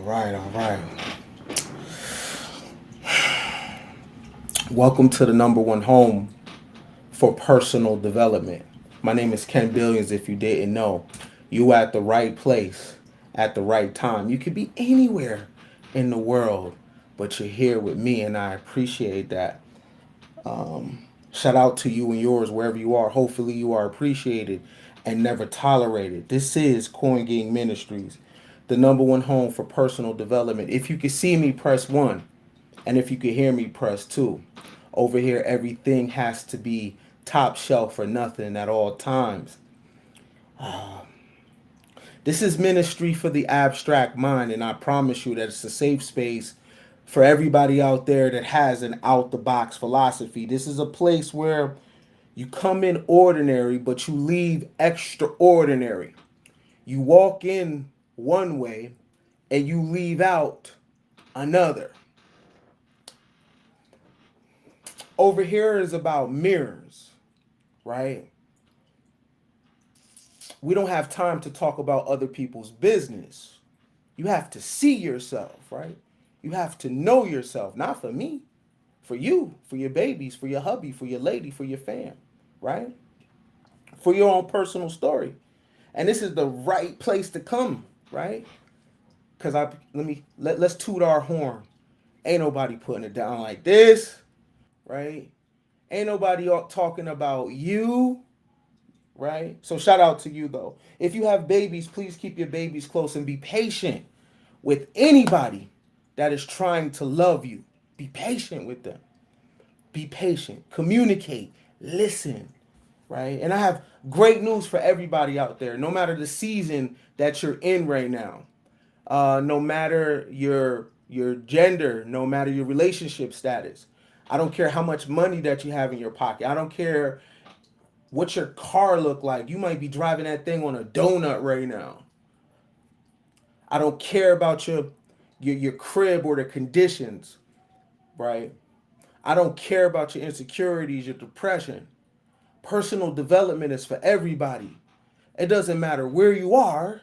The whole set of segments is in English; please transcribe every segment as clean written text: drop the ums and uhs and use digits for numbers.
All right. Welcome to the number one home for personal development. My name is Ken Billions. If you didn't know, you at the right place at the right time. You could be anywhere in the world, but you're here with me, and I appreciate that. Shout out to you and yours wherever you are. Hopefully, you are appreciated and never tolerated. This is Coin Gang Ministries, the number one home for personal development. If you can see me, press one. And if you can hear me, press two. Over here, everything has to be top shelf for nothing at all times. This is ministry for the abstract mind, and I promise you that it's a safe space for everybody out there that has an out the box philosophy. This is a place where you come in ordinary, but you leave extraordinary. You walk in one way and you leave out another. Over here is about mirrors, right? We don't have time to talk about other people's business. You have to see yourself, right? You have to know yourself, not for me, for you, for your babies, for your hubby, for your lady, for your fam, right? For your own personal story. And this is the right place to come, right? Because let's toot our horn. Ain't nobody putting it down like this, right? Ain't nobody talking about you, right? So shout out to you though. If you have babies, please keep your babies close and be patient with anybody that is trying to love you. Be patient with them. Be patient. Communicate. Listen, right? And I have great news for everybody out there. No matter the season that you're in right now, no matter your gender, no matter your relationship status. I don't care how much money that you have in your pocket. I don't care what your car look like. You might be driving that thing on a donut right now. I don't care about your crib or the conditions, right? I don't care about your insecurities, your depression. Personal development is for everybody. It doesn't matter where you are.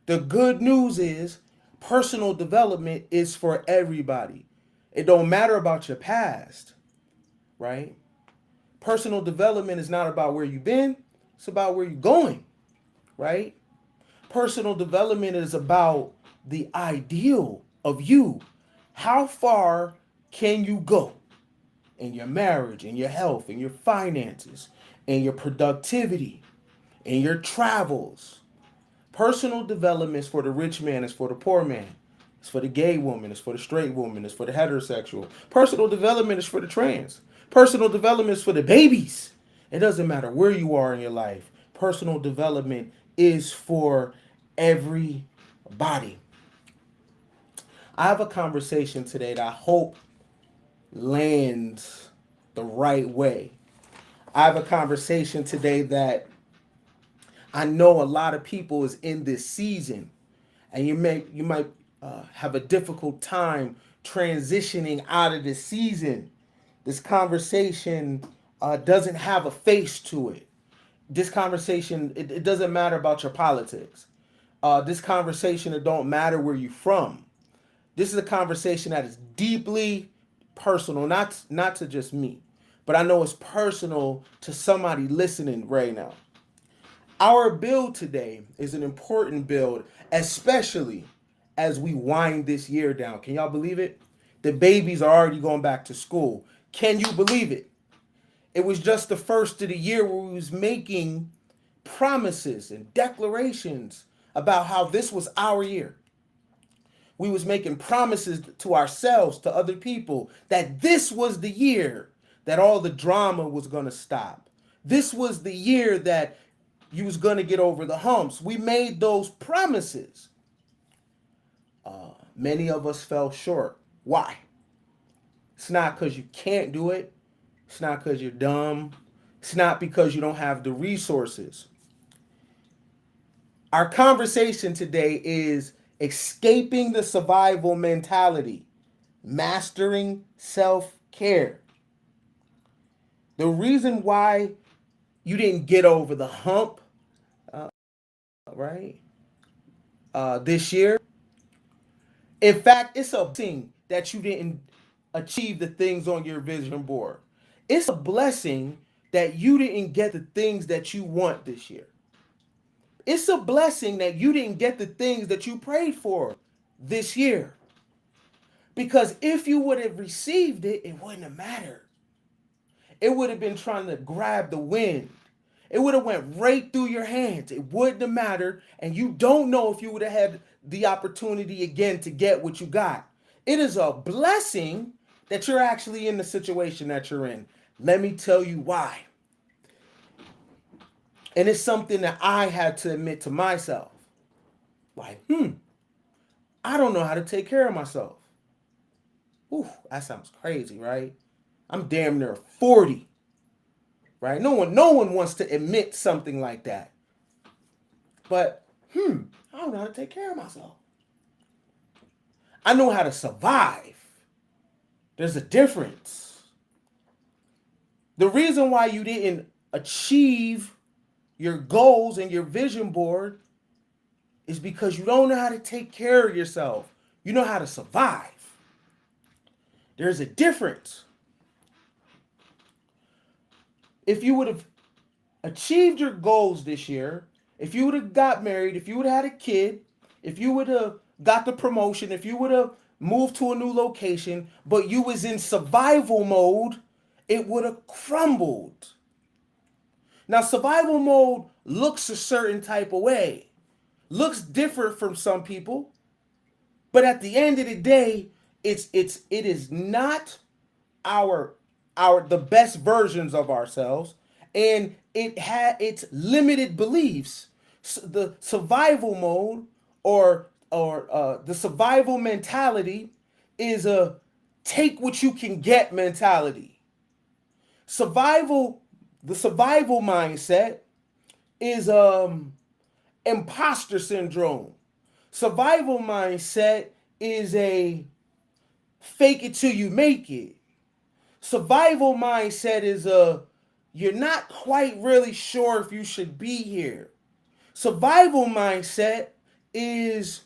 The good news is personal development is for everybody. It don't matter about your past, right? Personal development is not about where you've been, it's about where you're going, right? Personal development is about the ideal of you. How far can you go in your marriage, in your health, in your finances, in your productivity, in your travels? Personal development is for the rich man, it's for the poor man. It's for the gay woman, it's for the straight woman, it's for the heterosexual. Personal development is for the trans. Personal development is for the babies. It doesn't matter where you are in your life. Personal development is for everybody. I have a conversation today that I hope lands the right way. I have a conversation today that I know a lot of people is in this season, and you might have a difficult time transitioning out of this season. This conversation doesn't have a face to it. This conversation, it doesn't matter about your politics. This conversation, it don't matter where you're from. This is a conversation that is deeply personal, not to just me, but I know it's personal to somebody listening right now. Our build today is an important build, especially as we wind this year down. Can y'all believe it? The babies are already going back to school. Can you believe it? It was just the first of the year where we was making promises and declarations about how this was our year. We was making promises to ourselves, to other people, that this was the year that all the drama was going to stop. This was the year that you was going to get over the humps. We made those promises. Many of us fell short. Why? It's not because you can't do it. It's not because you're dumb. It's not because you don't have the resources. Our conversation today is escaping the survival mentality, mastering self-care. The reason why you didn't get over the hump, right, this year In fact, it's a blessing that you didn't achieve the things on your vision board. It's a blessing that you didn't get the things that you want this year. It's a blessing that you didn't get the things that you prayed for this year. Because if you would have received it, it wouldn't have mattered. It would have been trying to grab the wind. It would have went right through your hands. It wouldn't have mattered, and you don't know if you would have had the opportunity again to get what you got. It is a blessing that you're actually in the situation that you're in. Let me tell you why. And it's something that I had to admit to myself. Like, I don't know how to take care of myself. Ooh, that sounds crazy, right? I'm damn near 40, right? No one wants to admit something like that. But, I don't know how to take care of myself. I know how to survive. There's a difference. The reason why you didn't achieve your goals and your vision board is because you don't know how to take care of yourself. You know how to survive. There's a difference. If you would have achieved your goals this year, if you would have got married, if you would have had a kid, if you would have got the promotion, if you would have moved to a new location, but you was in survival mode, it would have crumbled. Now, survival mode looks a certain type of way, looks different from some people, but at the end of the day, it is not our the best versions of ourselves, and it had its limited beliefs. The survival mode or the survival mentality is a take what you can get mentality. Survival the survival mindset is imposter syndrome. Survival mindset is a fake it till you make it. Survival mindset is you're not quite really sure if you should be here. Survival mindset is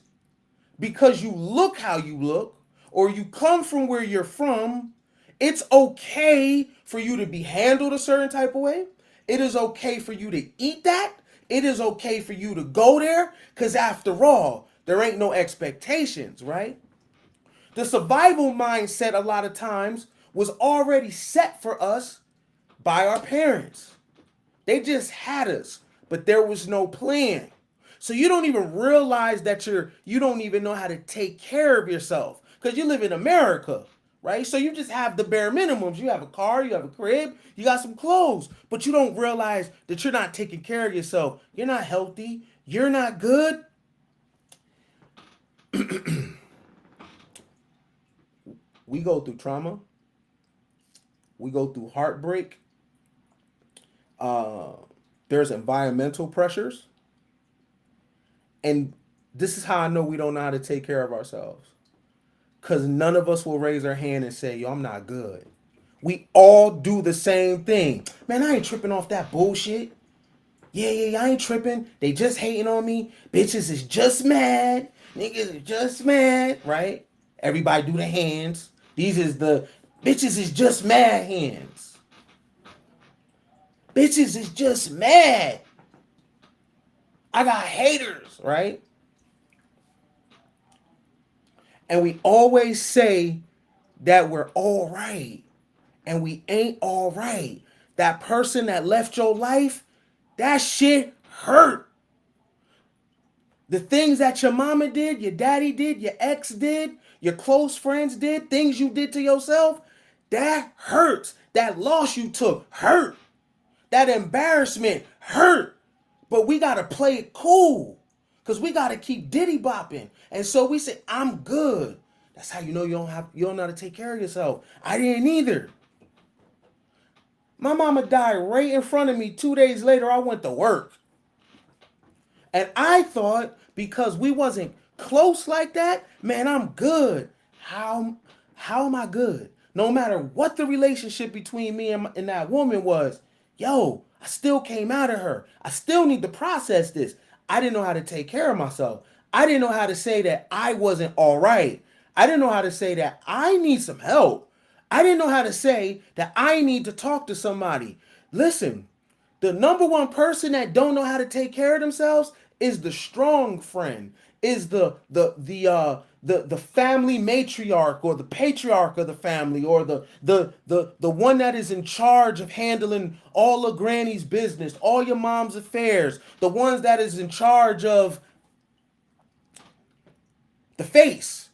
because you look how you look or you come from where you're from, it's okay for you to be handled a certain type of way. It is okay for you to eat that. It is okay for you to go there because after all, there ain't no expectations, right? The survival mindset, a lot of times, was already set for us by our parents. They just had us, but there was no plan. So you don't even realize that you don't even know how to take care of yourself because you live in America, right? So you just have the bare minimums. You have a car, you have a crib, you got some clothes, but you don't realize that you're not taking care of yourself. You're not healthy. You're not good. We go through trauma. We go through heartbreak. Uh, there's environmental pressures. And this is how I know we don't know how to take care of ourselves. Because none of us will raise our hand and say, yo, I'm not good. We all do the same thing. Man, I ain't tripping off that bullshit. Yeah, I ain't tripping. They just hating on me. Bitches is just mad. Niggas is just mad, right? Everybody do the hands. These is the bitches is just mad hands. Bitches is just mad. I got haters, right? And we always say that we're all right. And we ain't all right. That person that left your life, that shit hurt. The things that your mama did, your daddy did, your ex did, your close friends did, things you did to yourself, that hurts. That loss you took hurt. That embarrassment hurt. But we gotta play it cool. Cause we gotta keep diddy bopping. And so we say, I'm good. That's how you know you don't know how to take care of yourself. I didn't either. My mama died right in front of me. 2 days later, I went to work. And I thought because we wasn't close like that, man, I'm good. How am I good? No matter what the relationship between me and that woman was, yo, I still came out of her. I still need to process this. I didn't know how to take care of myself. I didn't know how to say that I wasn't all right. I didn't know how to say that I need some help. I didn't know how to say that I need to talk to somebody. Listen, the number one person that don't know how to take care of themselves is the strong friend, is the family matriarch or the patriarch of the family, or the one that is in charge of handling all of granny's business, all your mom's affairs, the ones that is in charge of the face.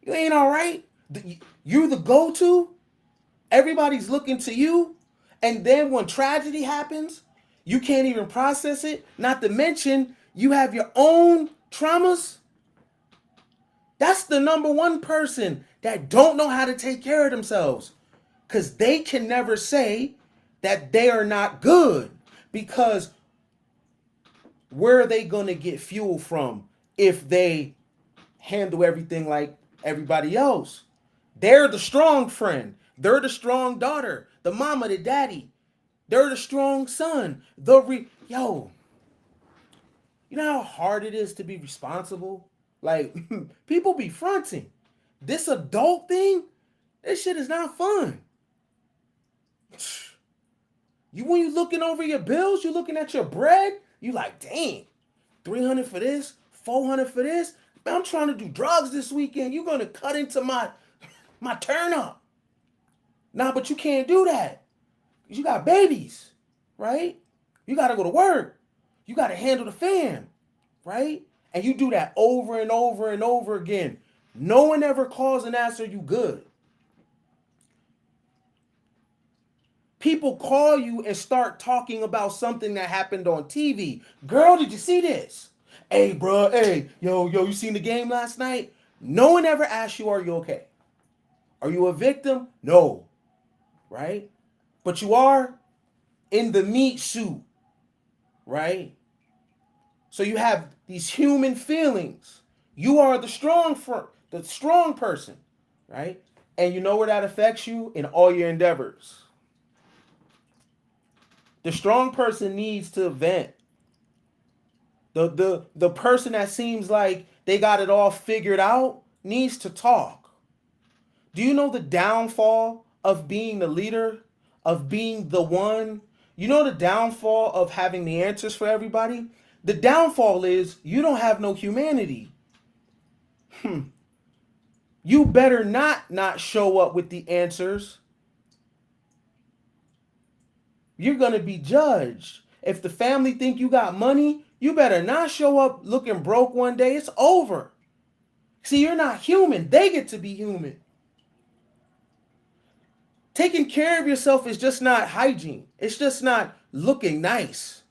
You ain't all right. You're the go-to. Everybody's looking to you. And then when tragedy happens, you can't even process it. Not to mention, you have your own traumas. That's the number one person that don't know how to take care of themselves. Because they can never say that they are not good. Because where are they going to get fuel from if they handle everything like everybody else? They're the strong friend. They're the strong daughter, the mama, the daddy. They're the strong son. Yo, you know how hard it is to be responsible? Like, people be fronting. This adult thing, this shit is not fun. When you looking over your bills, you looking at your bread, you like, dang, 300 for this, 400 for this. Man, I'm trying to do drugs this weekend. You're gonna cut into my turn up. Nah, but you can't do that. You got babies, right? You gotta go to work. You gotta handle the fam, right? And you do that over and over and over again. No one ever calls and asks, are you good? People call you and start talking about something that happened on TV. Girl, did you see this? Hey, bro, hey, yo, you seen the game last night? No one ever asks you, are you okay? Are you a victim? No, right? But you are in the meat suit, right? So you have these human feelings. You are the strong person, right? And you know where that affects you? In all your endeavors. The strong person needs to vent. The person that seems like they got it all figured out needs to talk. Do you know the downfall of being the leader, of being the one? You know the downfall of having the answers for everybody? The downfall is you don't have no humanity. You better not show up with the answers. You're going to be judged. If the family think you got money, you better not show up looking broke one day. It's over. See, you're not human. They get to be human. Taking care of yourself is just not hygiene. It's just not looking nice,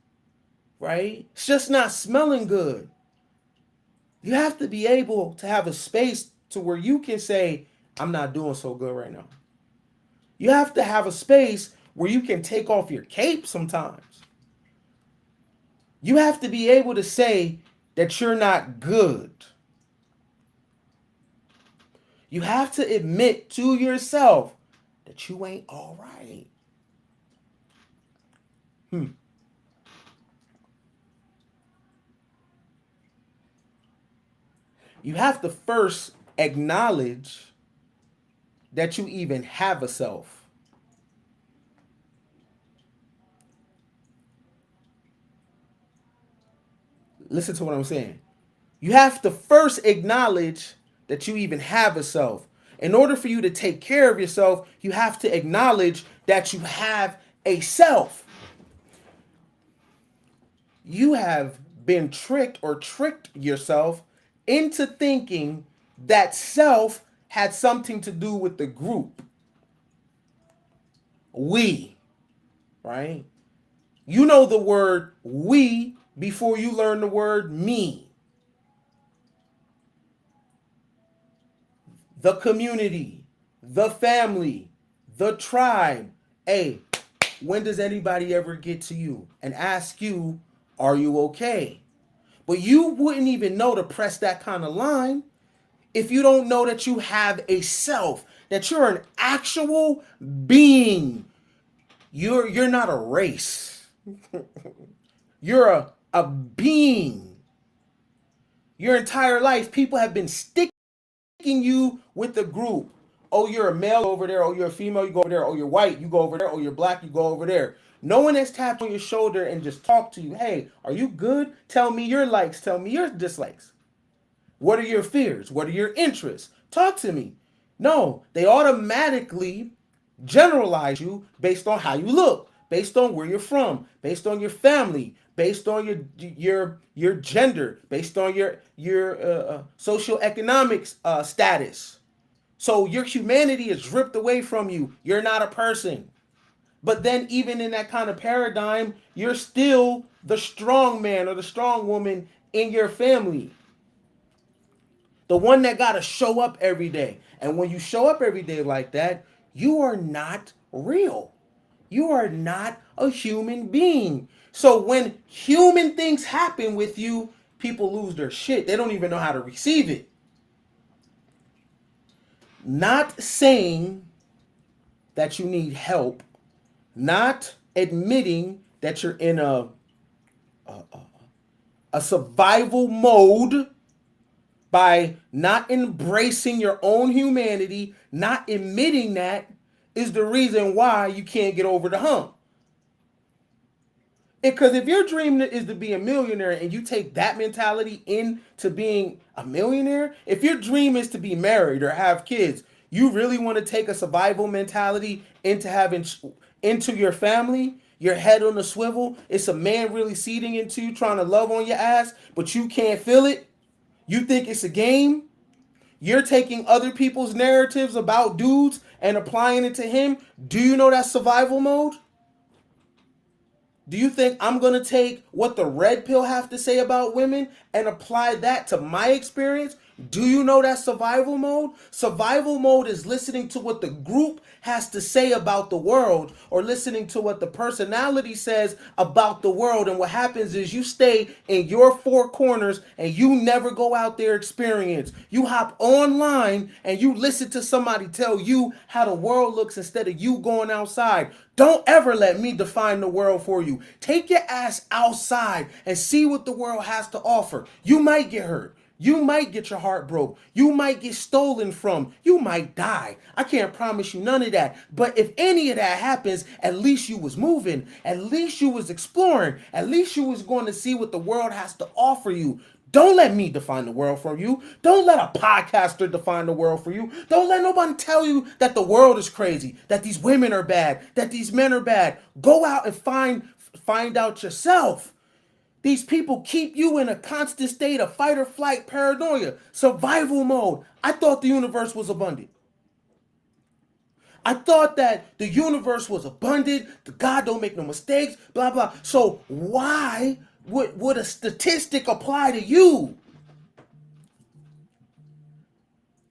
right? It's just not smelling good. You have to be able to have a space to where you can say, I'm not doing so good right now. You have to have a space where you can take off your cape sometimes. You have to be able to say that you're not good. You have to admit to yourself that you ain't all right. You have to first acknowledge that you even have a self. Listen to what I'm saying. You have to first acknowledge that you even have a self. In order for you to take care of yourself, you have to acknowledge that you have a self. You have been tricked or tricked yourself into thinking that self had something to do with the group. We, right? You know the word we before you learn the word me. The community, the family, the tribe. Hey, when does anybody ever get to you and ask you, are you okay? But you wouldn't even know to press that kind of line if you don't know that you have a self, that you're an actual being. You're not a race. You're a being. Your entire life, people have been sticking You with the group. Oh, you're a male over there. Oh, you're a female, you go over there. Oh, you're white, you go over there. Oh, you're black, you go over there. No one has tapped on your shoulder and just talked to you. Hey, are you good? Tell me your likes. Tell me your dislikes. What are your fears? What are your interests? Talk to me. No, they automatically generalize you based on how you look, based on where you're from, based on your family, based on your gender, based on your socioeconomic status. So your humanity is ripped away from you. You're not a person. But then even in that kind of paradigm, you're still the strong man or the strong woman in your family. The one that got to show up every day. And when you show up every day like that, you are not real. You are not a human being. So when human things happen with you, people lose their shit. They don't even know how to receive it. Not saying that you need help, not admitting that you're in a survival mode by not embracing your own humanity, not admitting that is the reason why you can't get over the hump. Because if your dream is to be a millionaire and you take that mentality into being a millionaire, if your dream is to be married or have kids, you really want to take a survival mentality into your family, your head on the swivel, it's a man really seeding into you, trying to love on your ass, but you can't feel it. You think it's a game. You're taking other people's narratives about dudes and applying it to him. Do you know that's survival mode? Do you think I'm going to take what the red pill have to say about women and apply that to my experience? Do you know that survival mode? Survival mode is listening to what the group has to say about the world or listening to what the personality says about the world. And what happens is you stay in your four corners and you never go out there experience. You hop online and you listen to somebody tell you how the world looks instead of you going outside. Don't ever let me define the world for you. Take your ass outside and see what the world has to offer. You might get hurt. You might get your heart broke. You might get stolen from. You might die. I can't promise you none of that. But if any of that happens, at least you was moving. At least you was exploring. At least you was going to see what the world has to offer you. Don't let me define the world for you. Don't let a podcaster define the world for you. Don't let nobody tell you that the world is crazy, that these women are bad, that these men are bad. Go out and find out yourself. These people keep you in a constant state of fight or flight paranoia, survival mode. I thought the universe was abundant. I thought that the universe was abundant. The God don't make no mistakes, blah, blah. So why would a statistic apply to you?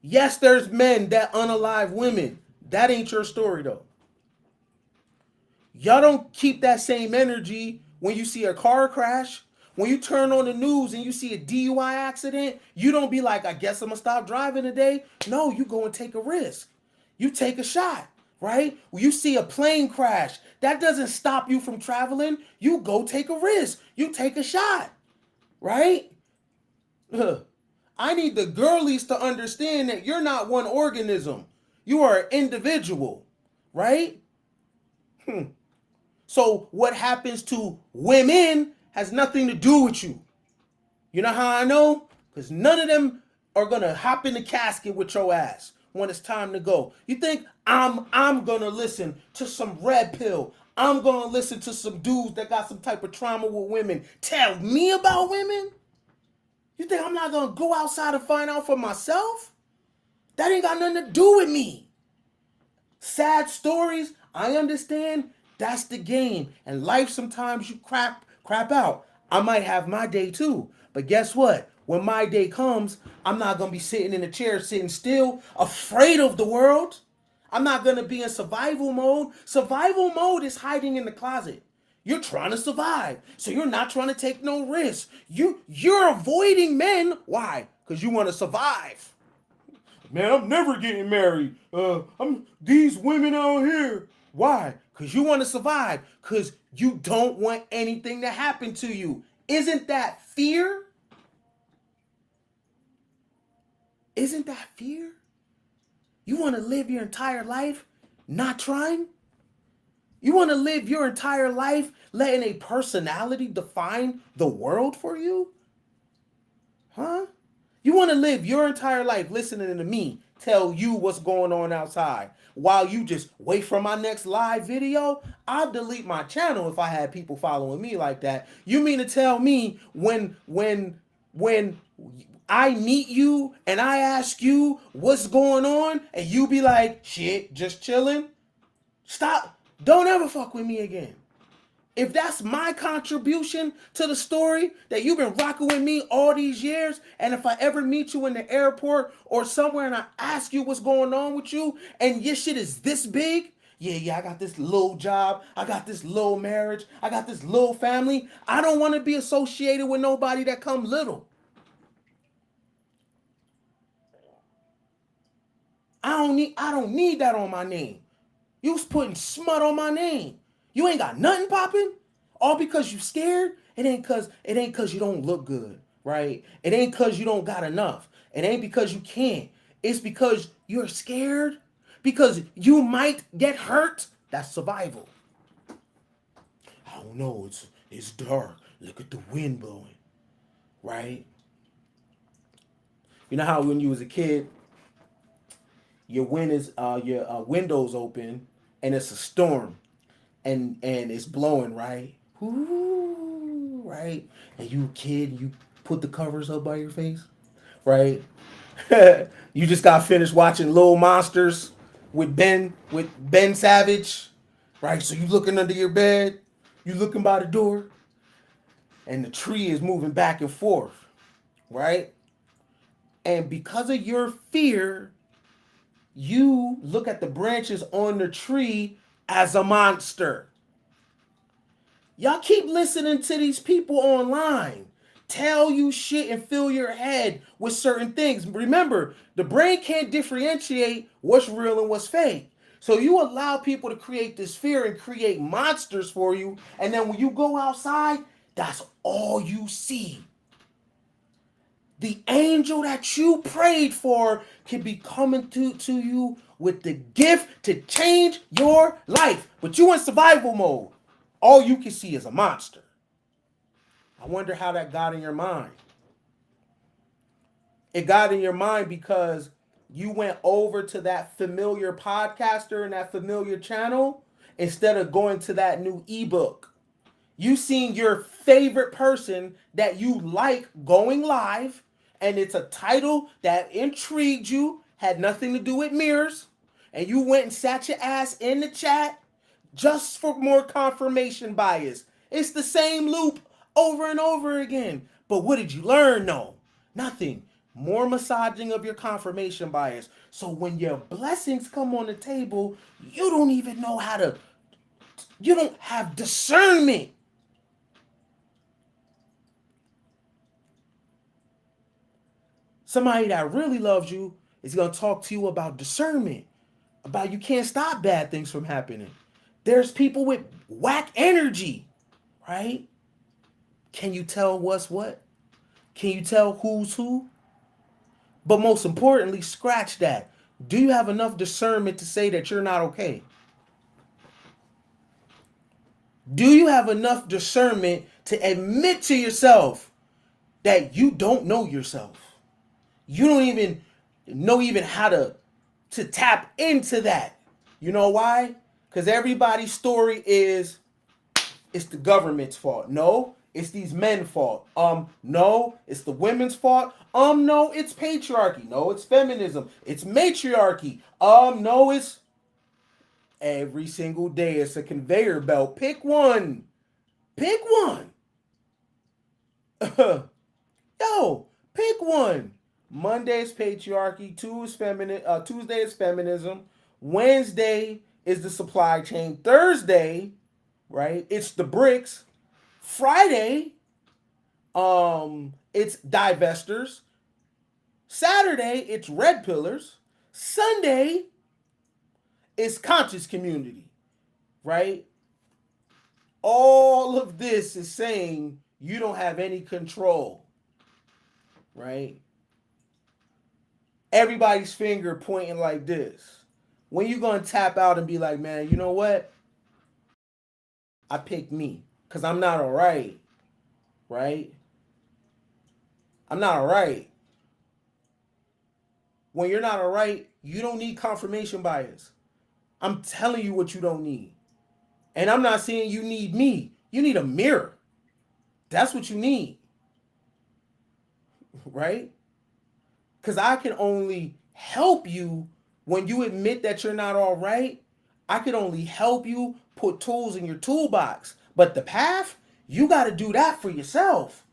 Yes, there's men that unalive women. That ain't your story, though. Y'all don't keep that same energy when you see a car crash. When you turn on the news and you see a DUI accident, you don't be like, I guess I'm going to stop driving today. No, you go and take a risk. You take a shot, right? When you see a plane crash, that doesn't stop you from traveling. You go take a risk. You take a shot, right? I need the girlies to understand that you're not one organism. You are an individual, right? So what happens to women has nothing to do with you. You know how I know? Because none of them are gonna hop in the casket with your ass when it's time to go. You think I'm gonna listen to some red pill? I'm gonna listen to some dudes that got some type of trauma with women tell me about women? You think I'm not gonna go outside and find out for myself? That ain't got nothing to do with me. Sad stories, I understand. That's the game. And life sometimes you crap out. I might have my day too. But guess what? When my day comes, I'm not going to be sitting in a chair, sitting still, afraid of the world. I'm not going to be in survival mode. Survival mode is hiding in the closet. You're trying to survive. So you're not trying to take no risks. You're avoiding men. Why? Because you want to survive. Man, I'm never getting married. I'm these women out here. Why? Because you want to survive. Because you don't want anything to happen to you. Isn't that fear? Isn't that fear? You want to live your entire life not trying? You want to live your entire life letting a personality define the world for you? Huh? You want to live your entire life listening to me tell you what's going on outside while you just wait for my next live video? I'll delete my channel if I had people following me like that. You mean to tell me when I meet you and I ask you what's going on and you be like, shit, just chilling? Stop. Don't ever fuck with me again. If that's my contribution to the story that you've been rocking with me all these years, and if I ever meet you in the airport or somewhere and I ask you what's going on with you and your shit is this big, yeah, I got this little job, I got this little marriage, I got this little family. I don't want to be associated with nobody that come little. I don't need that on my name. You was putting smut on my name. You ain't got nothing popping. All because you scared. It ain't cause you don't look good, right? It ain't cause you don't got enough. It ain't because you can't. It's because you're scared. Because you might get hurt. That's survival. I don't know. It's dark. Look at the wind blowing, right? You know how when you was a kid, your windows open and it's a storm and it's blowing, right? Ooh, right? And you kid, you put the covers up by your face, right? You just got finished watching Little Monsters with Ben Savage, right? So you looking under your bed, you looking by the door, and the tree is moving back and forth, right? And because of your fear, you look at the branches on the tree as a monster. Y'all keep listening to these people online tell you shit and fill your head with certain things. Remember, the brain can't differentiate what's real and what's fake. So you allow people to create this fear and create monsters for you, and then when you go outside, that's all you see. The angel that you prayed for can be coming to you with the gift to change your life. But you in survival mode. All you can see is a monster. I wonder how that got in your mind. It got in your mind because you went over to that familiar podcaster and that familiar channel instead of going to that new ebook. You seen your favorite person that you like going live, and it's a title that intrigued you, had nothing to do with mirrors, and you went and sat your ass in the chat just for more confirmation bias. It's the same loop over and over again. But what did you learn? No, nothing. More massaging of your confirmation bias. So when your blessings come on the table, you don't even know how to, you don't have discernment. Somebody that really loves you is going to talk to you about discernment, about you can't stop bad things from happening. There's people with whack energy, right? Can you tell what's what? Can you tell who's who? But most importantly, scratch that. Do you have enough discernment to say that you're not okay? Do you have enough discernment to admit to yourself that you don't know yourself? You don't even know even how to tap into that. You know why? Because everybody's story is it's the government's fault. No, it's these men's fault. No, it's the women's fault. No, it's patriarchy. No, it's feminism. It's matriarchy. No, it's every single day. It's a conveyor belt. Pick one. Pick one. Yo, pick one. Monday is patriarchy. Tuesday is feminism. Wednesday is the supply chain. Thursday, right? It's the bricks. Friday, it's divestors. Saturday, it's red pillars. Sunday, it's conscious community, right? All of this is saying you don't have any control, right? everybody's finger pointing like this. When you gonna tap out and be like, man, you know what? I picked me because I'm not all right, right? I'm not all right. When you're not all right, you don't need confirmation bias. I'm telling you what you don't need. And I'm not saying you need me. You need a mirror. That's what you need, right? Because I can only help you when you admit that you're not all right. I can only help you put tools in your toolbox. But the path, you got to do that for yourself.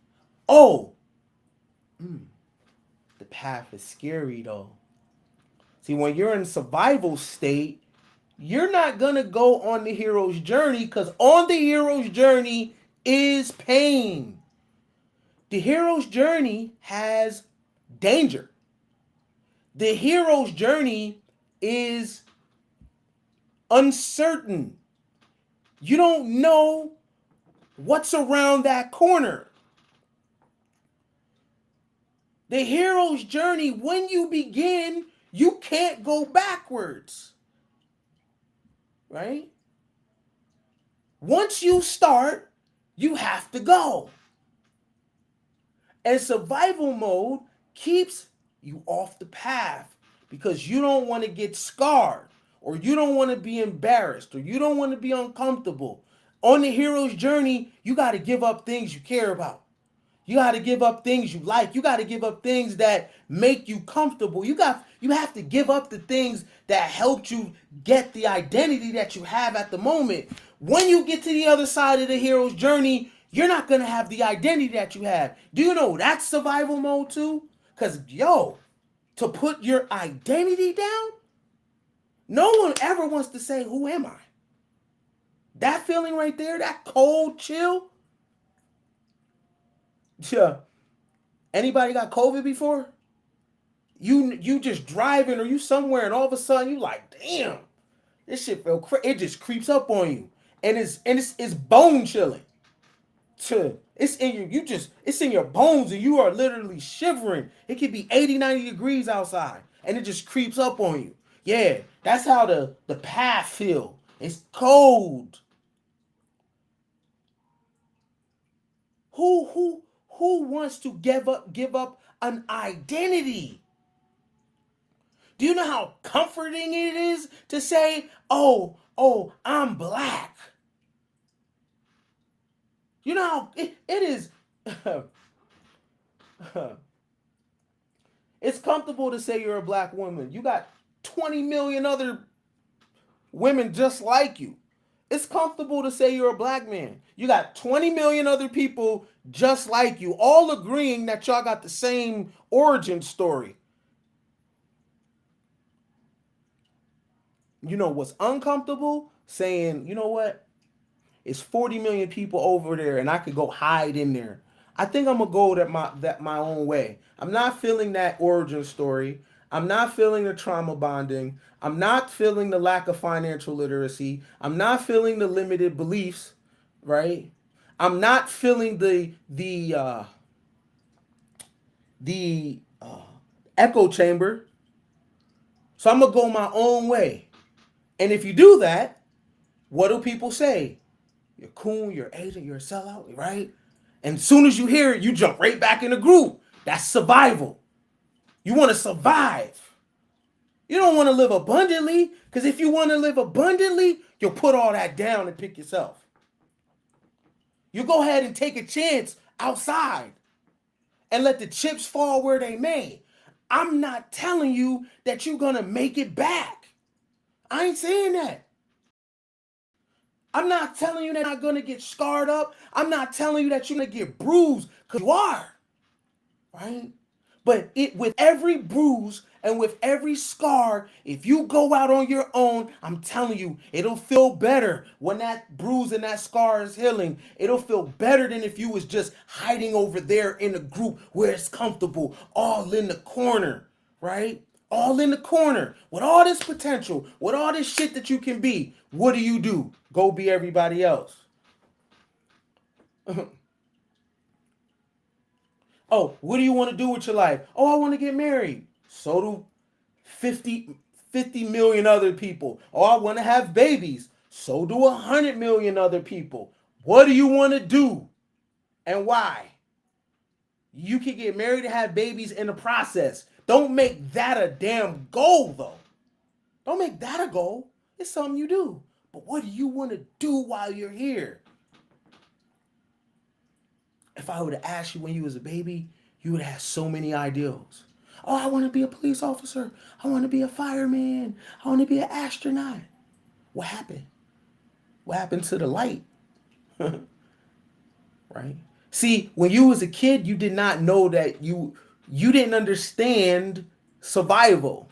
Oh, the path is scary though. See, when you're in survival state, you're not going to go on the hero's journey because on the hero's journey is pain. The hero's journey has danger. The hero's journey is uncertain. You don't know what's around that corner. The hero's journey, when you begin, you can't go backwards. Right? Once you start, you have to go. And survival mode keeps you off the path because you don't want to get scarred, or you don't want to be embarrassed, or you don't want to be uncomfortable. On the hero's journey, you got to give up things you care about. You got to give up things you like. You got to give up things that make you comfortable. You have to give up the things that helped you get the identity that you have at the moment. When you get to the other side of the hero's journey, you're not going to have the identity that you have. Do you know that's survival mode too? Cuz to put your identity down, no one ever wants to say, "Who am I?" That feeling right there, that cold chill. Yeah. Anybody got COVID before? You just driving or you somewhere and all of a sudden you like, damn, this shit it just creeps up on you. And it's bone chilling. It's in it's in your bones and you are literally shivering. It could be 80, 90 degrees outside and it just creeps up on you. Yeah, that's how the path feel. It's cold. Who wants to give up an identity? Do you know how comforting it is to say, oh, I'm black? You know how it is. It's comfortable to say you're a black woman. You got 20 million other women just like you. It's comfortable to say you're a black man. You got 20 million other people just like you, all agreeing that y'all got the same origin story. You know what's uncomfortable? Saying, you know what? It's 40 million people over there and I could go hide in there. I think I'm gonna go my own way. I'm not feeling that origin story. I'm not feeling the trauma bonding. I'm not feeling the lack of financial literacy. I'm not feeling the limited beliefs, right? I'm not feeling the echo chamber. So I'm gonna go my own way. And if you do that, what do people say? You're cool, you're agent, you're a sellout, right? And as soon as you hear it, you jump right back in the group. That's survival. You want to survive. You don't want to live abundantly, because if you want to live abundantly, you'll put all that down and pick yourself. You go ahead and take a chance outside and let the chips fall where they may. I'm not telling you that you're going to make it back. I ain't saying that. I'm not telling you that you're not going to get scarred up. I'm not telling you that you're going to get bruised, because you are, right? But with every bruise and with every scar, if you go out on your own, I'm telling you, it'll feel better when that bruise and that scar is healing. It'll feel better than if you was just hiding over there in a group where it's comfortable, all in the corner, right? All in the corner with all this potential, with all this shit that you can be. What do? Go be everybody else. Oh, what do you want to do with your life? Oh, I want to get married. So 50, 50 million other people. Oh, I want to have babies. So do 100 million other people. What do you want to do and why? You can get married and have babies in the process. Don't make that a damn goal, though. Don't make that a goal. It's something you do. But what do you want to do while you're here? If I would have asked you when you was a baby, you would have so many ideals. Oh, I want to be a police officer. I want to be a fireman. I want to be an astronaut. What happened? What happened to the light? Right? See, when you was a kid, you did not know that you didn't understand survival.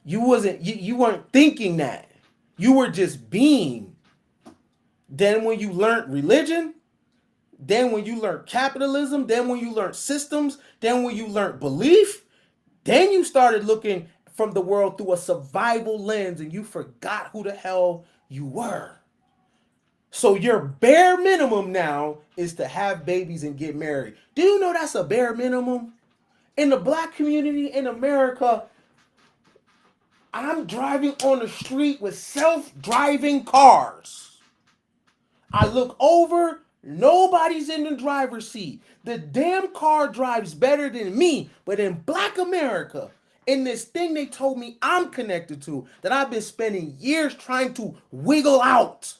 You weren't thinking that. You were just being. Then when you learned religion, then when you learned capitalism, then when you learned systems, then when you learned belief, then you started looking from the world through a survival lens and you forgot who the hell you were. So your bare minimum now is to have babies and get married. Do you know that's a bare minimum? In the black community in America, I'm driving on the street with self-driving cars. I look over, nobody's in the driver's seat. The damn car drives better than me. But in black America, in this thing they told me I'm connected to, that I've been spending years trying to wiggle out.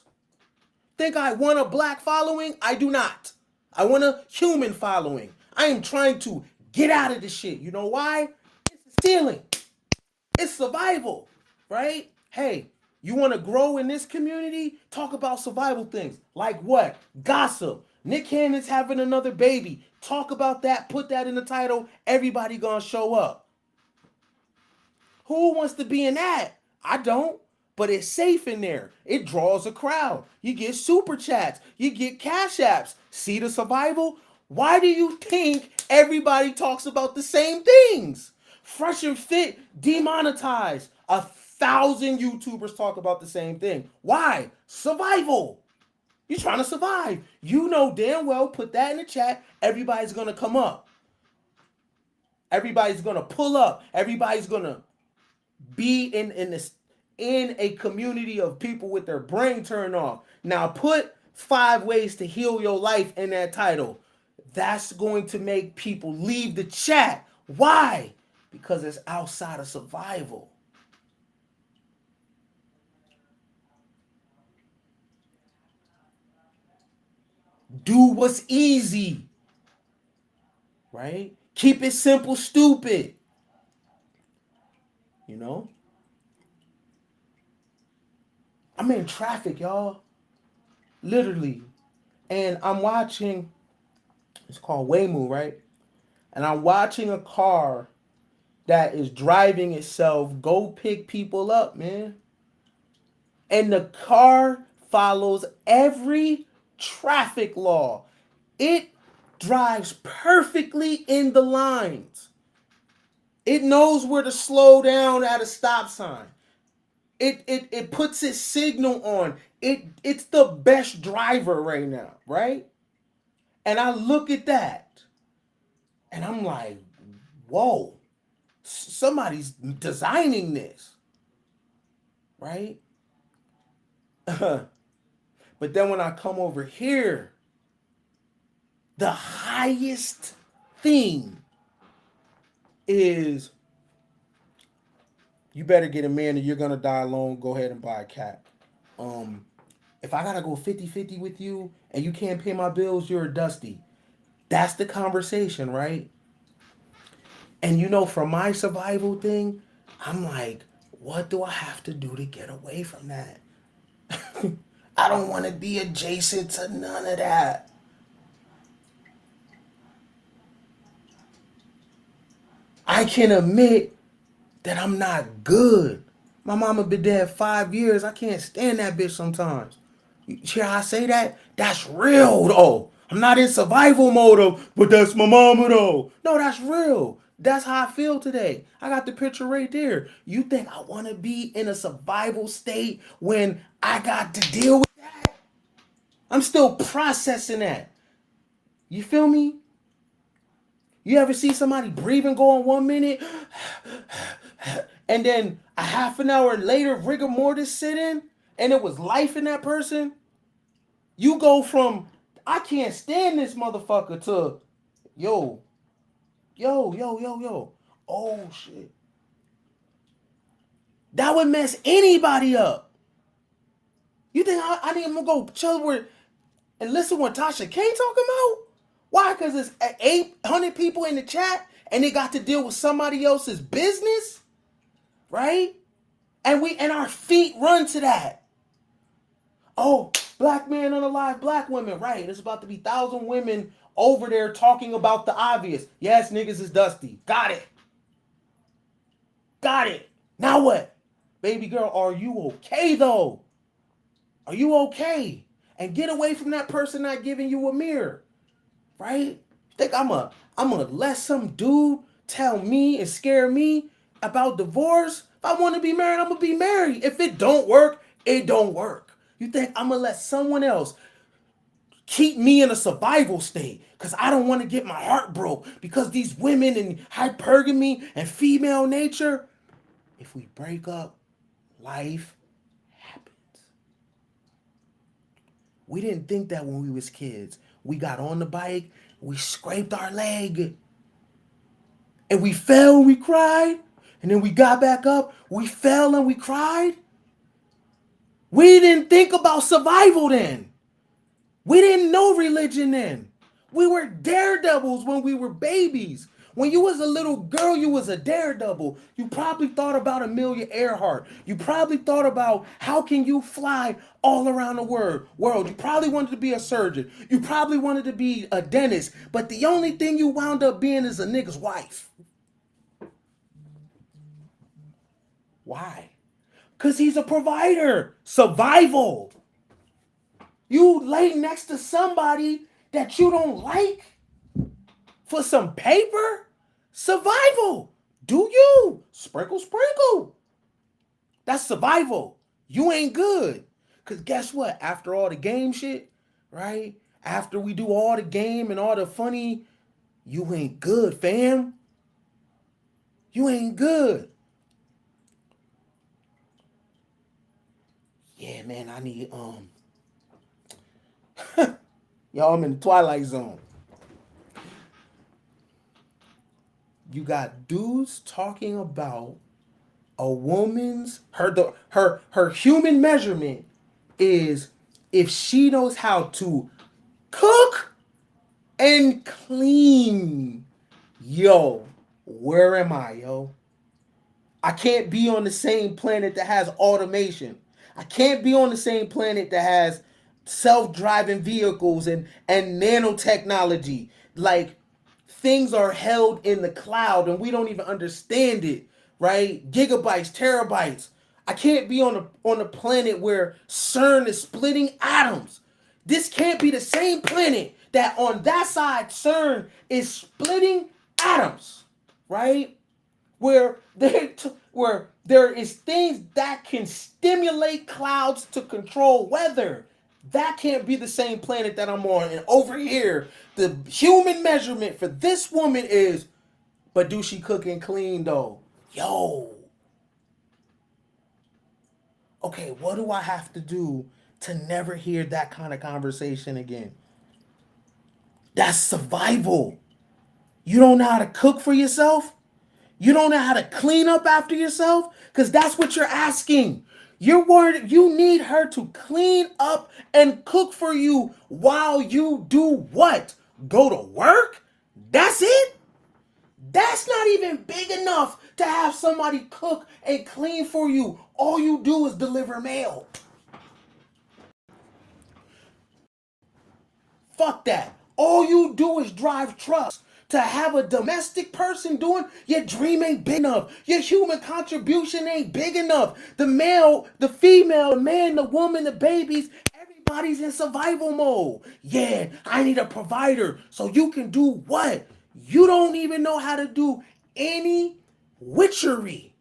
Think I want a black following? I do not. I want a human following. I am trying to get out of this shit. You know why? It's stealing. It's survival, right? Hey, you want to grow in this community? Talk about survival things. Like what? Gossip. Nick Cannon's having another baby. Talk about that. Put that in the title. Everybody gonna show up. Who wants to be in that? I don't. But it's safe in there. It draws a crowd. You get super chats. You get cash apps. See the survival? Why do you think everybody talks about the same things? Fresh and Fit demonetized. 1,000 YouTubers talk about the same thing. Why? Survival. You're trying to survive. You know damn well, put that in the chat. Everybody's going to come up. Everybody's going to pull up. Everybody's going to be in a community of people with their brain turned off. Now put 5 ways to heal your life in that title. That's going to make people leave the chat. Why? Because it's outside of survival. Do what's easy. Right? Keep it simple, stupid. You know? I'm in traffic, y'all. Literally. And I'm watching, it's called Waymo, right? And I'm watching a car that is driving itself go pick people up, man. And the car follows every traffic law. It drives perfectly in the lines. It knows where to slow down at a stop sign. It puts its signal on. It's the best driver right now, right? And I look at that and I'm like, whoa, somebody's designing this, right? But then when I come over here, the highest thing is you better get a man or you're gonna die alone. Go ahead and buy a cat. If I gotta go 50-50 with you and you can't pay my bills, you're a dusty. That's the conversation, right? And you know, from my survival thing, I'm like, what do I have to do to get away from that? I don't want to be adjacent to none of that. I can admit that I'm not good. My mama been dead 5 years. I can't stand that bitch sometimes. You hear how I say that? That's real though. I'm not in survival mode of, but that's my mama though. No, that's real. That's how I feel today. I got the picture right there. You think I want to be in a survival state when I got to deal with that? I'm still processing that. You feel me? You ever see somebody breathing going 1 minute? and then a half an hour later, rigor mortis sit in, and it was life in that person. You go from I can't stand this motherfucker to yo, yo. Oh shit. That would mess anybody up. You think I need to go chill with and listen what Tasha K talking about? Why? Because it's 800 people in the chat and they got to deal with somebody else's business, right? And our feet run to that. Oh, black man unalive black women, right? There's about to be 1,000 women over there talking about the obvious. Yes, niggas is dusty. Got it. Got it. Now what? Baby girl, are you okay though? Are you okay? And get away from that person not giving you a mirror, right? You think I'm gonna let some dude tell me and scare me about divorce? If I want to be married, I'm gonna be married. If it don't work, it don't work. You think I'm gonna let someone else keep me in a survival state because I don't want to get my heart broke because these women and hypergamy and female nature? If we break up, life happens. We didn't think that when we was kids. We got on the bike, we scraped our leg, and we fell and we cried, and then we got back up, we fell and we cried. We didn't think about survival then. We didn't know religion then. We were daredevils when we were babies. When you was a little girl, you was a daredevil. You probably thought about Amelia Earhart. You probably thought about how can you fly all around the world. You probably wanted to be a surgeon. You probably wanted to be a dentist. But the only thing you wound up being is a nigga's wife. Why? Because he's a provider. Survival. You lay next to somebody that you don't like for some paper? Survival. Do you? Sprinkle, sprinkle. That's survival. You ain't good. Because guess what? After all the game shit, right? After we do all the game and all the funny, you ain't good, fam. You ain't good. Yeah, man, I need, y'all, I'm in the Twilight Zone. You got dudes talking about a woman's her human measurement is if she knows how to cook and clean. Yo, where am I, yo? I can't be on the same planet that has automation. I can't be on the same planet that has self-driving vehicles and nanotechnology. Like things are held in the cloud and we don't even understand it, right? Gigabytes, terabytes. I can't be on a planet where CERN is splitting atoms. This can't be the same planet that on that side CERN is splitting atoms, right? Where there is things that can stimulate clouds to control weather. That can't be the same planet that I'm on. And over here, the human measurement for this woman is, but do she cook and clean though? Yo. Okay, what do I have to do to never hear that kind of conversation again? That's survival. You don't know how to cook for yourself? You don't know how to clean up after yourself? Because that's what you're asking. You're worried you need her to clean up and cook for you while you do what? Go to work? That's it? That's not even big enough to have somebody cook and clean for you. All you do is deliver mail. Fuck that. All you do is drive trucks. To have a domestic person doing your dream ain't big enough. Your human contribution ain't big enough. The male, the female, the man, the woman, the babies, everybody's in survival mode. Yeah, I need a provider. So you can do what? You don't even know how to do any witchery.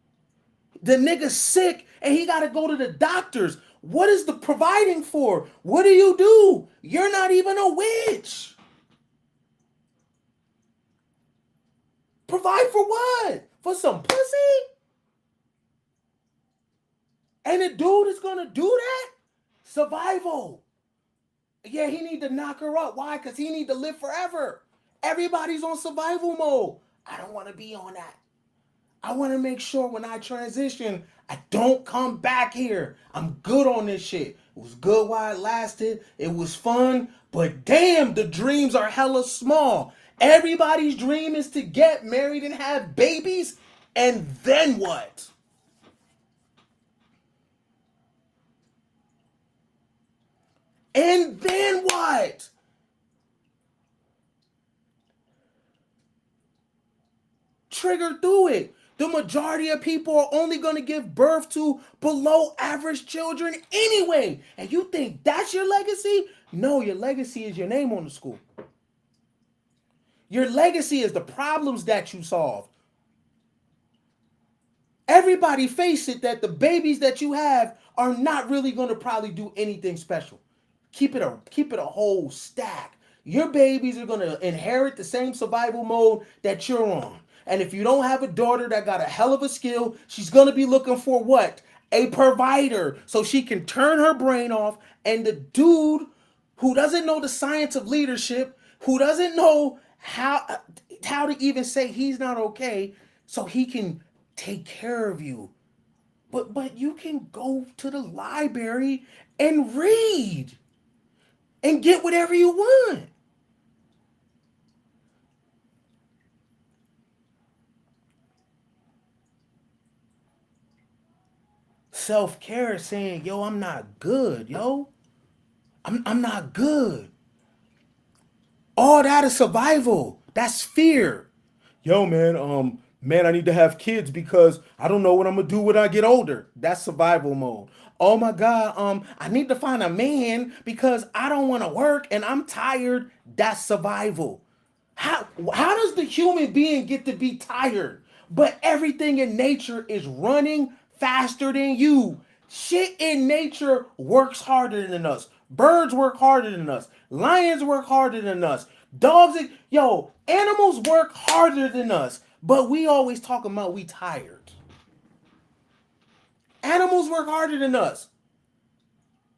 The nigga's sick and he gotta go to the doctors. What is the providing for? What do? You're not even a witch. Provide for what? For some pussy? And the dude is gonna do that? Survival. Yeah, he need to knock her up. Why? Because he need to live forever. Everybody's on survival mode. I don't want to be on that. I want to make sure when I transition, I don't come back here. I'm good on this shit. It was good while it lasted. It was fun. But damn, the dreams are hella small. Everybody's dream is to get married and have babies. And then what? And then what? Trigger through it. The majority of people are only going to give birth to below average children anyway. And you think that's your legacy? No, your legacy is your name on the school. Your legacy is the problems that you solve. Everybody face it that the babies that you have are not really going to probably do anything special. Keep it a whole stack. Your babies are going to inherit the same survival mode that you're on. And if you don't have a daughter that got a hell of a skill, she's going to be looking for what? A provider so she can turn her brain off. And the dude who doesn't know the science of leadership, who doesn't know how to even say he's not okay, so he can take care of you. But you can go to the library and read and get whatever you want. Self-care is saying, yo, I'm not good, yo. I'm not good. All that is survival. That's fear. Yo, man, I need to have kids because I don't know what I'm gonna do when I get older. That's survival mode. Oh my God, I need to find a man because I don't want to work and I'm tired. That's survival. How does the human being get to be tired? But everything in nature is running faster than you. Shit in nature works harder than us. Birds work harder than us. Lions work harder than us. Dogs, yo, animals work harder than us. But we always talking about we tired. Animals work harder than us.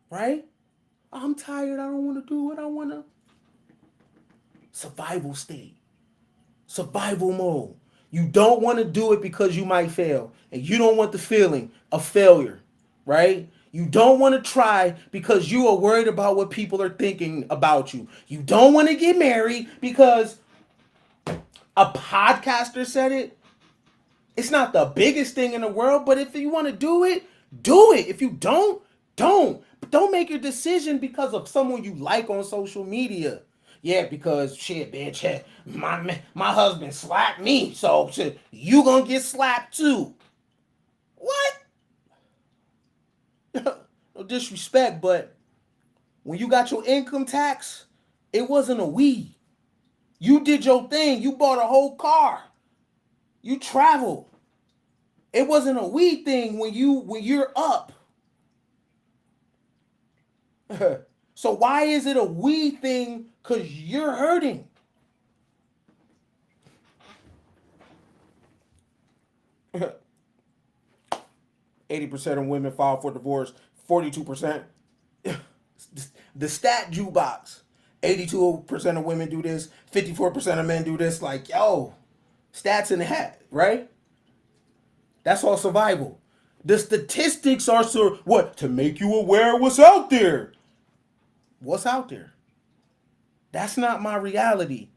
Right? I'm tired. I don't want to do what I want to. Survival state. Survival mode. You don't want to do it because you might fail. And you don't want the feeling of failure. Right? You don't want to try because you are worried about what people are thinking about you. You don't want to get married because a podcaster said it. It's not the biggest thing in the world, but if you want to do it, do it. If you don't, don't. But don't make your decision because of someone you like on social media. Yeah, because shit, bitch, my husband slapped me, so shit, you gonna get slapped too. What? No disrespect, but when you got your income tax, it wasn't a we. You did your thing. You bought a whole car. You traveled. It wasn't a we thing when you're up. So why is it a we thing? Because you're hurting. 80% of women file for divorce. 42%. The stat jukebox. 82% of women do this. 54% of men do this. Like, yo, stats in the hat, right? That's all survival. The statistics are what? To make you aware of what's out there. What's out there? That's not my reality.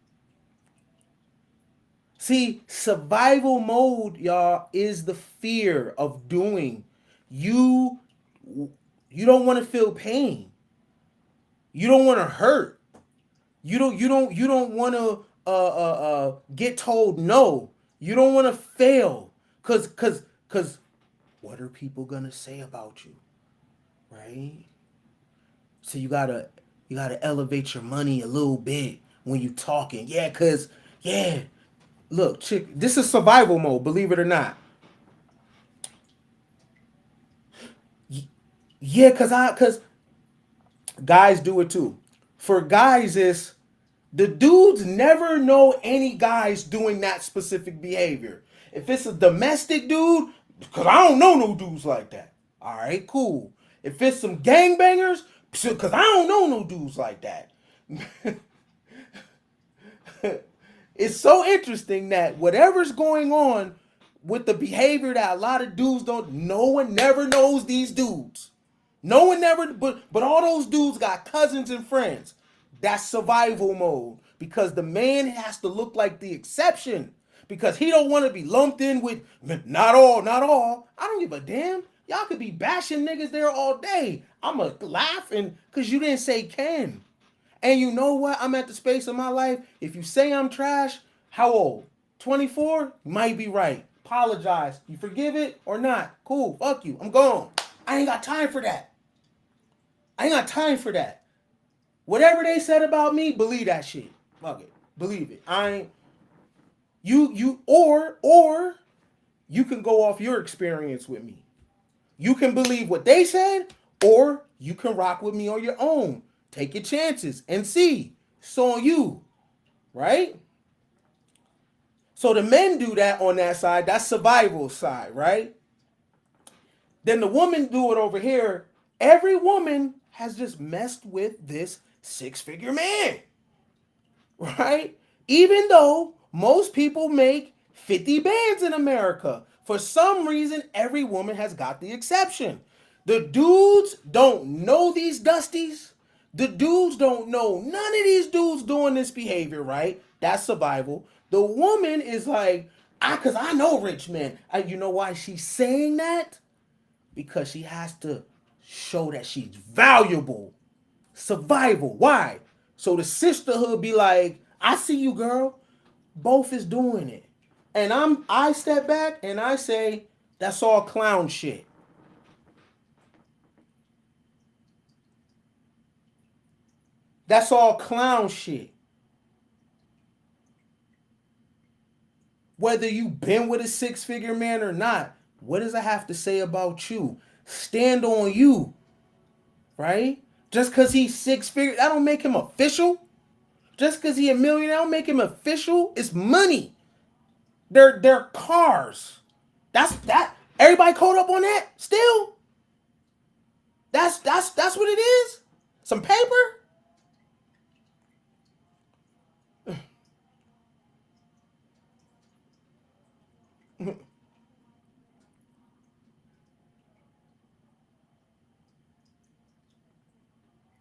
See, survival mode, y'all, is the fear of doing. You you don't want to feel pain. You don't want to hurt. You don't want to get told no. You don't want to fail. Cause what are people gonna say about you? Right? So you gotta elevate your money a little bit when you talking. Yeah, cause yeah. Look, chick, this is survival mode, believe it or not. Yeah, cause guys do it too. For guys, it's the dudes never know any guys doing that specific behavior. If it's a domestic dude, because I don't know no dudes like that. All right, cool. If it's some gangbangers, because I don't know no dudes like that. It's so interesting that whatever's going on with the behavior that a lot of dudes don't, no one never knows these dudes. No one never, but all those dudes got cousins and friends. That's survival mode because the man has to look like the exception because he don't want to be lumped in with not all, not all. I don't give a damn. Y'all could be bashing niggas there all day. I'ma laugh and because you didn't say Ken. And you know what? I'm at the space of my life. If you say I'm trash, how old? 24? You might be right. Apologize. You forgive it or not? Cool. Fuck you. I'm gone. I ain't got time for that. I ain't got time for that. Whatever they said about me, believe that shit. Fuck it. Believe it. I ain't or you can go off your experience with me. You can believe what they said, or you can rock with me on your own. Take your chances and see. It's on you, right? So the men do that on that side. That's survival side, right? Then the women do it over here. Every woman has just messed with this six-figure man, right? Even though most people make 50 bands in America, for some reason, every woman has got the exception. The dudes don't know these dusties. The dudes don't know none of these dudes doing this behavior, right? That's survival. The woman is like, because I know rich men. You know why she's saying that? Because she has to show that she's valuable. Survival. Why? So the sisterhood be like, I see you, girl. Both is doing it. And I step back and I say, that's all clown shit. That's all clown shit. Whether you been with a six-figure man or not, what does it have to say about you? Stand on you, right? Just because he's six-figure, that don't make him official. Just because he a millionaire, that don't make him official. It's money. They're cars. That's that. Everybody caught up on that still. That's what it is. Some paper.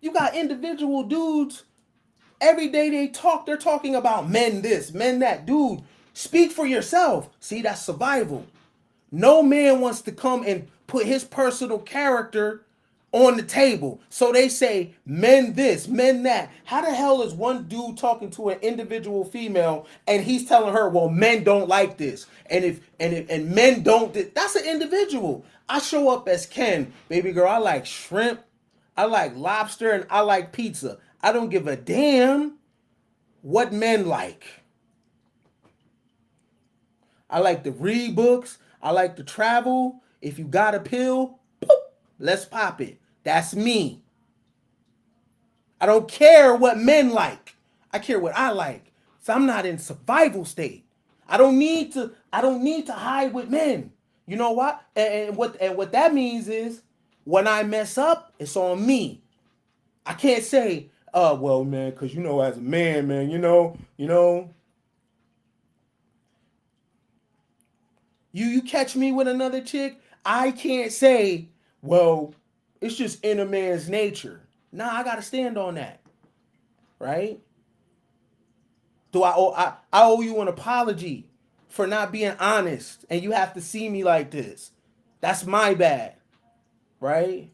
You got individual dudes. Every day they talk, they're talking about men this, men that. Dude, speak for yourself. See, that's survival. No man wants to come and put his personal character on the table. So they say men this, men that. How the hell is one dude talking to an individual female and he's telling her, well, men don't like this. And men don't that's an individual. I show up as Ken, baby girl, I like shrimp, I like lobster, and I like pizza. I don't give a damn what men like. I like to read books. I like to travel. If you got a pill, poof, let's pop it. That's me. I don't care what men like. I care what I like. So I'm not in survival state. I don't need to hide with men. You know what? And what that means is when I mess up, it's on me. I can't say, well, man, because as a man, you catch me with another chick, I can't say, well, it's just in a man's nature. Nah, I gotta stand on that, right? I owe you an apology for not being honest, and you have to see me like this. That's my bad, right?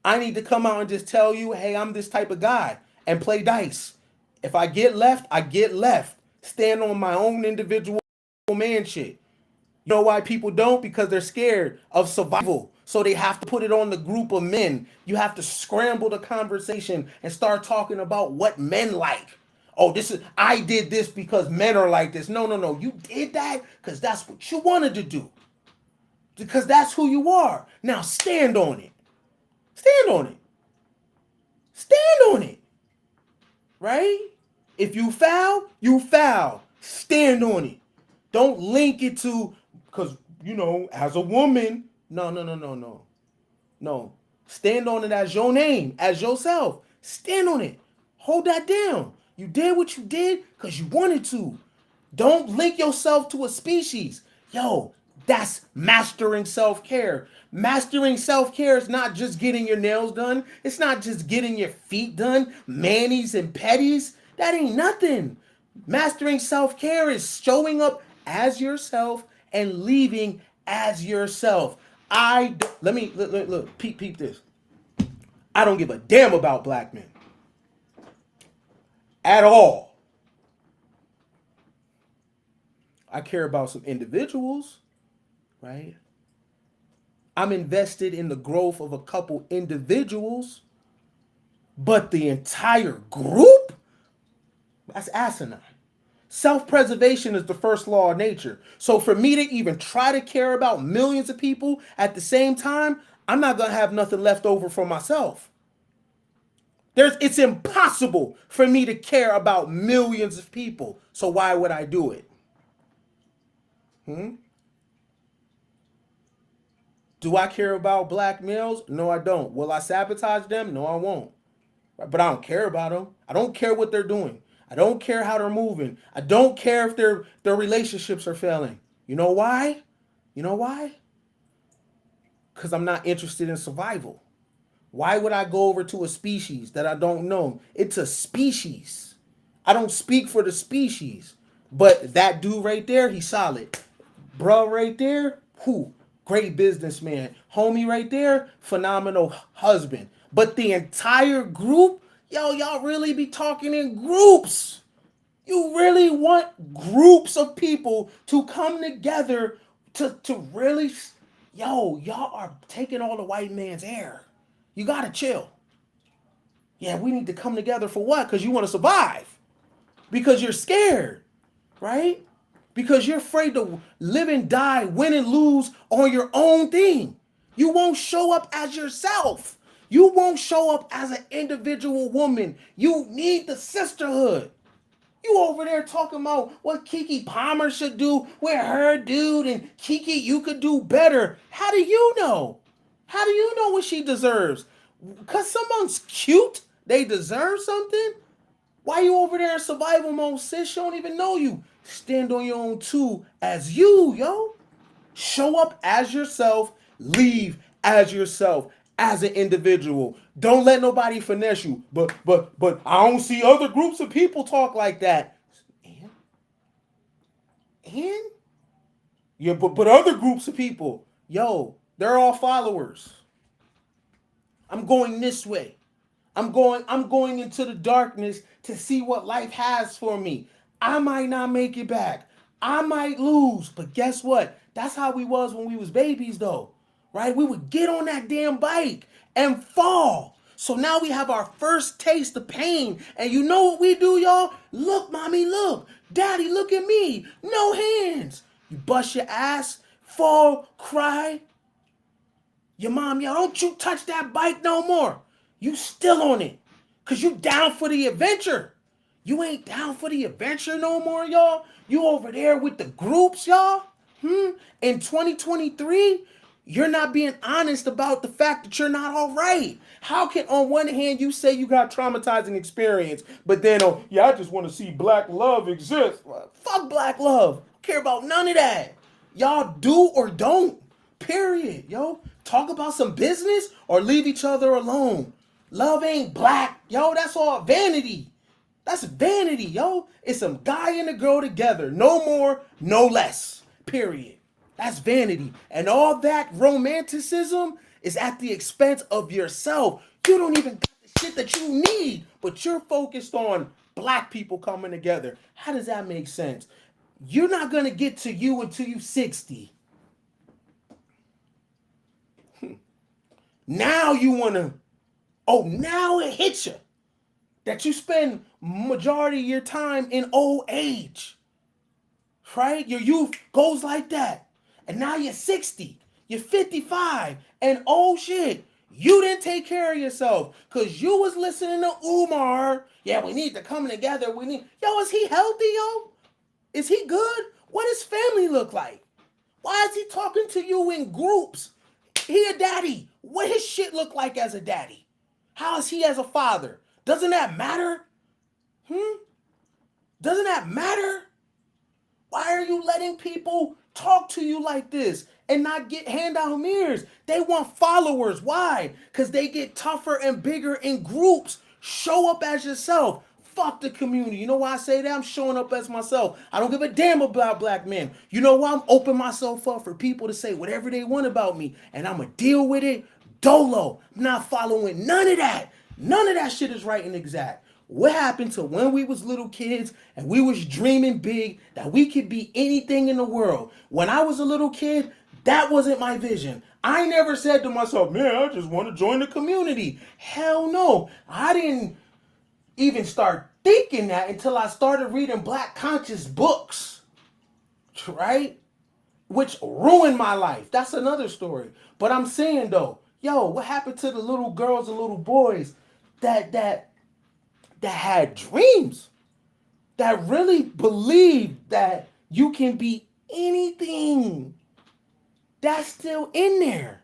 I need to come out and just tell you, hey, I'm this type of guy, and play dice. If I get left, I get left. Stand on my own individual man shit. You know why people don't? Because they're scared of survival. So they have to put it on the group of men. You have to scramble the conversation and start talking about what men like. Oh, I did this because men are like this. No, no, no. You did that because that's what you wanted to do. Because that's who you are. Now stand on it. Stand on it. Stand on it. Right? If you foul, you foul. Stand on it. Don't link it to, because, as a woman, no, no, no, no, no. No. Stand on it as your name, as yourself. Stand on it. Hold that down. You did what you did because you wanted to. Don't link yourself to a species. Yo, that's mastering self-care. Mastering self-care is not just getting your nails done. It's not just getting your feet done, manis and petties. That ain't nothing. Mastering self-care is showing up as yourself and leaving as yourself. Let me look, peep this. I don't give a damn about black men at all. I care about some individuals, right? I'm invested in the growth of a couple individuals, but the entire group? That's asinine. Self-preservation is the first law of nature. So for me to even try to care about millions of people at the same time, I'm not going to have nothing left over for myself. It's impossible for me to care about millions of people. So why would I do it? Do I care about black males? No, I don't. Will I sabotage them? No, I won't. But I don't care about them. I don't care what they're doing. I don't care how they're moving. I don't care if their relationships are failing. You know why? You know why? Because I'm not interested in survival. Why would I go over to a species that I don't know? It's a species. I don't speak for the species. But that dude right there, he's solid. Bro right there, who? Great businessman. Homie right there, phenomenal husband. But the entire group, yo, y'all really be talking in groups. You really want groups of people to come together to really, yo, y'all are taking all the white man's air. You gotta chill. Yeah, we need to come together for what? Because you want to survive. Because you're scared, right? Because you're afraid to live and die, win and lose on your own thing. You won't show up as yourself. You won't show up as an individual woman. You need the sisterhood. You over there talking about what Kiki Palmer should do with her dude and Kiki, you could do better. How do you know? How do you know what she deserves? Because someone's cute, they deserve something? Why you over there in survival mode, sis? She don't even know you. Stand on your own too as you, yo. Show up as yourself. Leave as yourself, as an individual. Don't let nobody finesse you. But I don't see other groups of people talk like that. And yeah, but other groups of people, yo, they're all followers. I'm going this way. I'm going into the darkness to see what life has for me. I might not make it back. I might lose, but guess what? That's how we was when we was babies though. Right? We would get on that damn bike and fall. So now we have our first taste of pain. And you know what we do, y'all? Look, mommy, look. Daddy, look at me. No hands. You bust your ass, fall, cry, your mom, yo, don't you touch that bike no more. You still on it. Cause you down for the adventure. You ain't down for the adventure no more, y'all. You over there with the groups, y'all. In 2023, you're not being honest about the fact that you're not all right. How can on one hand you say you got traumatizing experience, but then oh yeah, I just want to see black love exist. Well, fuck black love. Don't care about none of that. Y'all do or don't. Period, yo. Talk about some business or leave each other alone. Love ain't black, yo. That's all vanity. That's vanity, yo. It's some guy and a girl together. No more, no less. Period. That's vanity. And all that romanticism is at the expense of yourself. You don't even got the shit that you need, but you're focused on black people coming together. How does that make sense? You're not going to get to you until you 60. Now you want to, oh, now it hits you that you spend majority of your time in old age, right? Your youth goes like that. And now you're 60, you're 55, and oh shit, you didn't take care of yourself because you was listening to Umar. Yeah, we need to come together. Yo, is he healthy, yo? Is he good? What does family look like? Why is he talking to you in groups? He a daddy. What his shit look like as a daddy? How is he as a father? Doesn't that matter? Hmm? Doesn't that matter? Why are you letting people talk to you like this and not get hand out mirrors? They want followers. Why? Because they get tougher and bigger in groups. Show up as yourself. Fuck the community. You know why I say that? I'm showing up as myself. I don't give a damn about black men. You know why? I'm opening myself up for people to say whatever they want about me. And I'm going to deal with it dolo. I'm not following none of that. None of that shit is right and exact. What happened to when we was little kids and we was dreaming big that we could be anything in the world? When I was a little kid, that wasn't my vision. I never said to myself, man, I just want to join the community. Hell no. I didn't even start thinking that until I started reading Black conscious books, right? Which ruined my life. That's another story. But I'm saying though, yo, what happened to the little girls and little boys that had dreams, that really believed that you can be anything? That's still in there,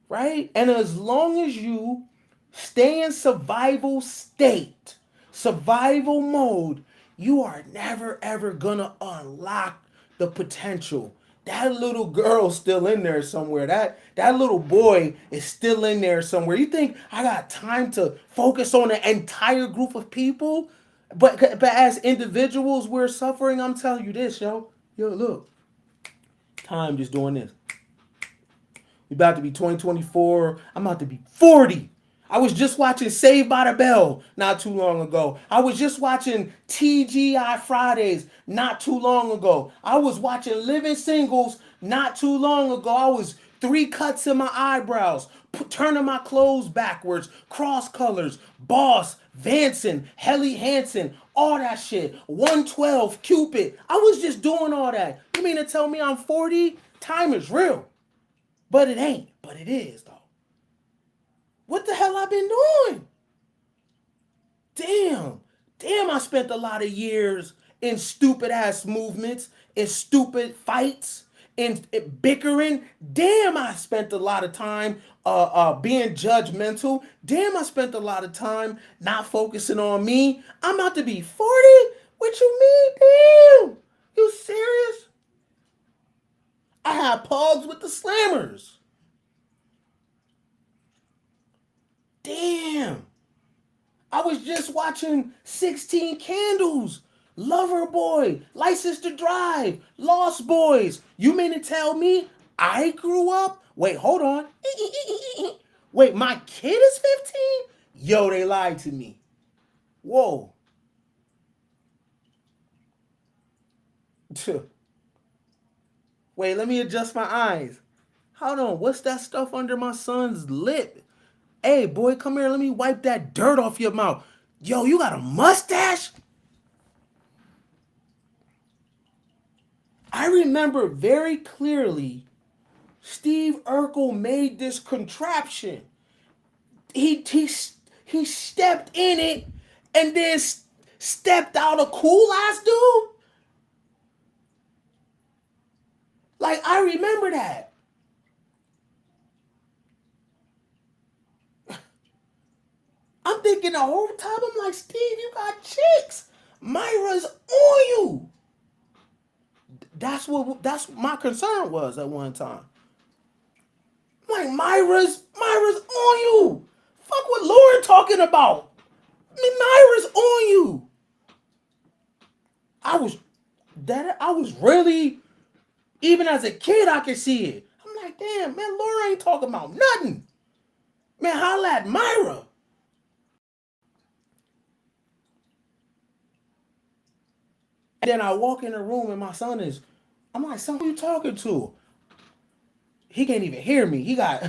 right? And as long as you stay in survival state, survival mode, you are never ever gonna unlock the potential. That little girl's still in there somewhere. That little boy is still in there somewhere. You think I got time to focus on an entire group of people? But as individuals, we're suffering. I'm telling you this, yo. Yo, look. Time just doing this. We about to be 2024. I'm about to be 40. I was just watching Saved by the Bell not too long ago. I was just watching TGI Fridays not too long ago. I was watching Living Singles not too long ago. I was 3 cuts in my eyebrows, turning my clothes backwards, cross colors, Boss, Vanson, Helly Hansen, all that shit. 112, Cupid. I was just doing all that. You mean to tell me I'm 40? Time is real. But it ain't. But it is, though. What the hell I been doing? Damn. Damn, I spent a lot of years in stupid ass movements, in stupid fights, in bickering. Damn, I spent a lot of time being judgmental. Damn, I spent a lot of time not focusing on me. I'm about to be 40? What you mean? Damn. You serious? I had pugs with the slammers. Damn. I was just watching 16 Candles, Loverboy, License to Drive, Lost Boys. You mean to tell me I grew up? Wait, hold on. Wait, my kid is 15? Yo, they lied to me. Whoa. Wait, let me adjust my eyes. Hold on, what's that stuff under my son's lip? Hey, boy, come here. Let me wipe that dirt off your mouth. Yo, you got a mustache? I remember very clearly Steve Urkel made this contraption. He, he, he stepped in it and then stepped out a cool ass dude. Like, I remember that. I'm thinking the whole time, I'm like, Steve, you got chicks. Myra's on you. That's my concern was at one time. I'm like, Myra's on you. Fuck what Lauren talking about. I mean, Myra's on you. I was really, even as a kid, I could see it. I'm like, damn, man, Lauren ain't talking about nothing. Man, holla at Myra. And then I walk in the room and my son is, I'm like, son, who you talking to? He can't even hear me. He got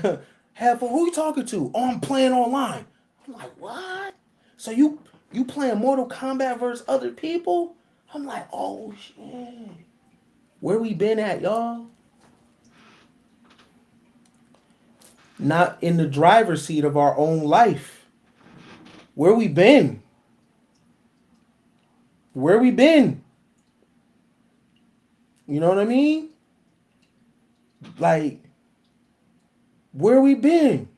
headphones. Who you talking to? Oh, I'm playing online. I'm like, what? So you playing Mortal Kombat versus other people? I'm like, oh shit. Where we been at, y'all? Not in the driver's seat of our own life. Where we been? Where we been? You know what I mean? Like, Where we been?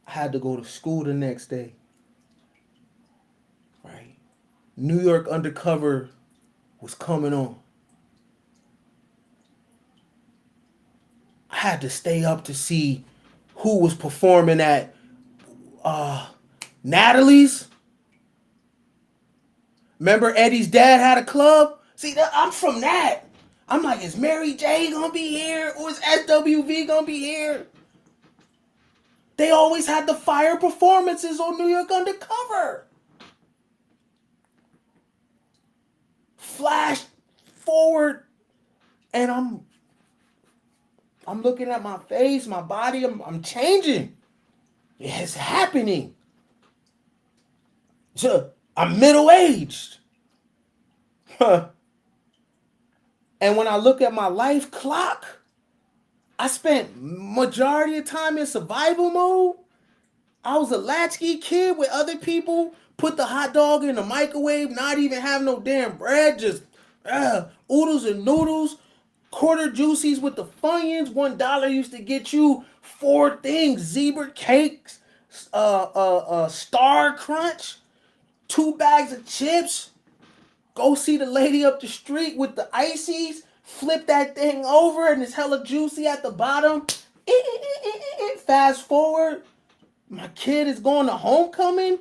I had to go to school the next day, right? New York Undercover was coming on. I had to stay up to see who was performing at uh Natalie's. Remember Eddie's dad had a club? See, I'm from that. I'm like, is Mary J gonna be here or is SWV gonna be here? They always had the fire performances on New York Undercover. Flash forward, and I'm looking at my face, my body. I'm changing. It's happening. So I'm middle aged. And when I look at my life clock, I spent majority of time in survival mode. I was a latchkey kid with other people. Put the hot dog in the microwave, not even have no damn bread, just oodles and noodles, quarter juicies with the Funyuns. $1 used to get you 4 things: zebra cakes, Star Crunch, 2 bags of chips. Go see the lady up the street with the ices. Flip that thing over and it's hella juicy at the bottom. Fast forward, my kid is going to homecoming.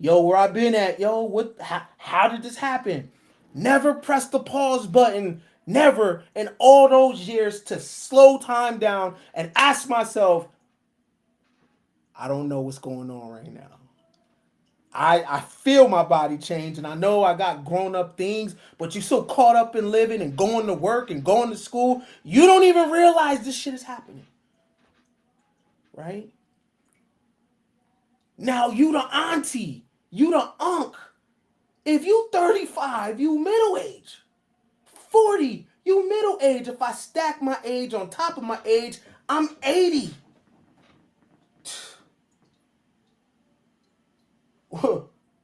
Yo, where I been at? Yo, what? How did this happen? Never press the pause button. Never in all those years to slow time down and ask myself, I don't know what's going on right now. I feel my body change and I know I got grown up things, but you're so caught up in living and going to work and going to school, you don't even realize this shit is happening. Right? Now you the auntie, you the unk. If you 35, you middle age. 40, you middle age. If I stack my age on top of my age, I'm 80.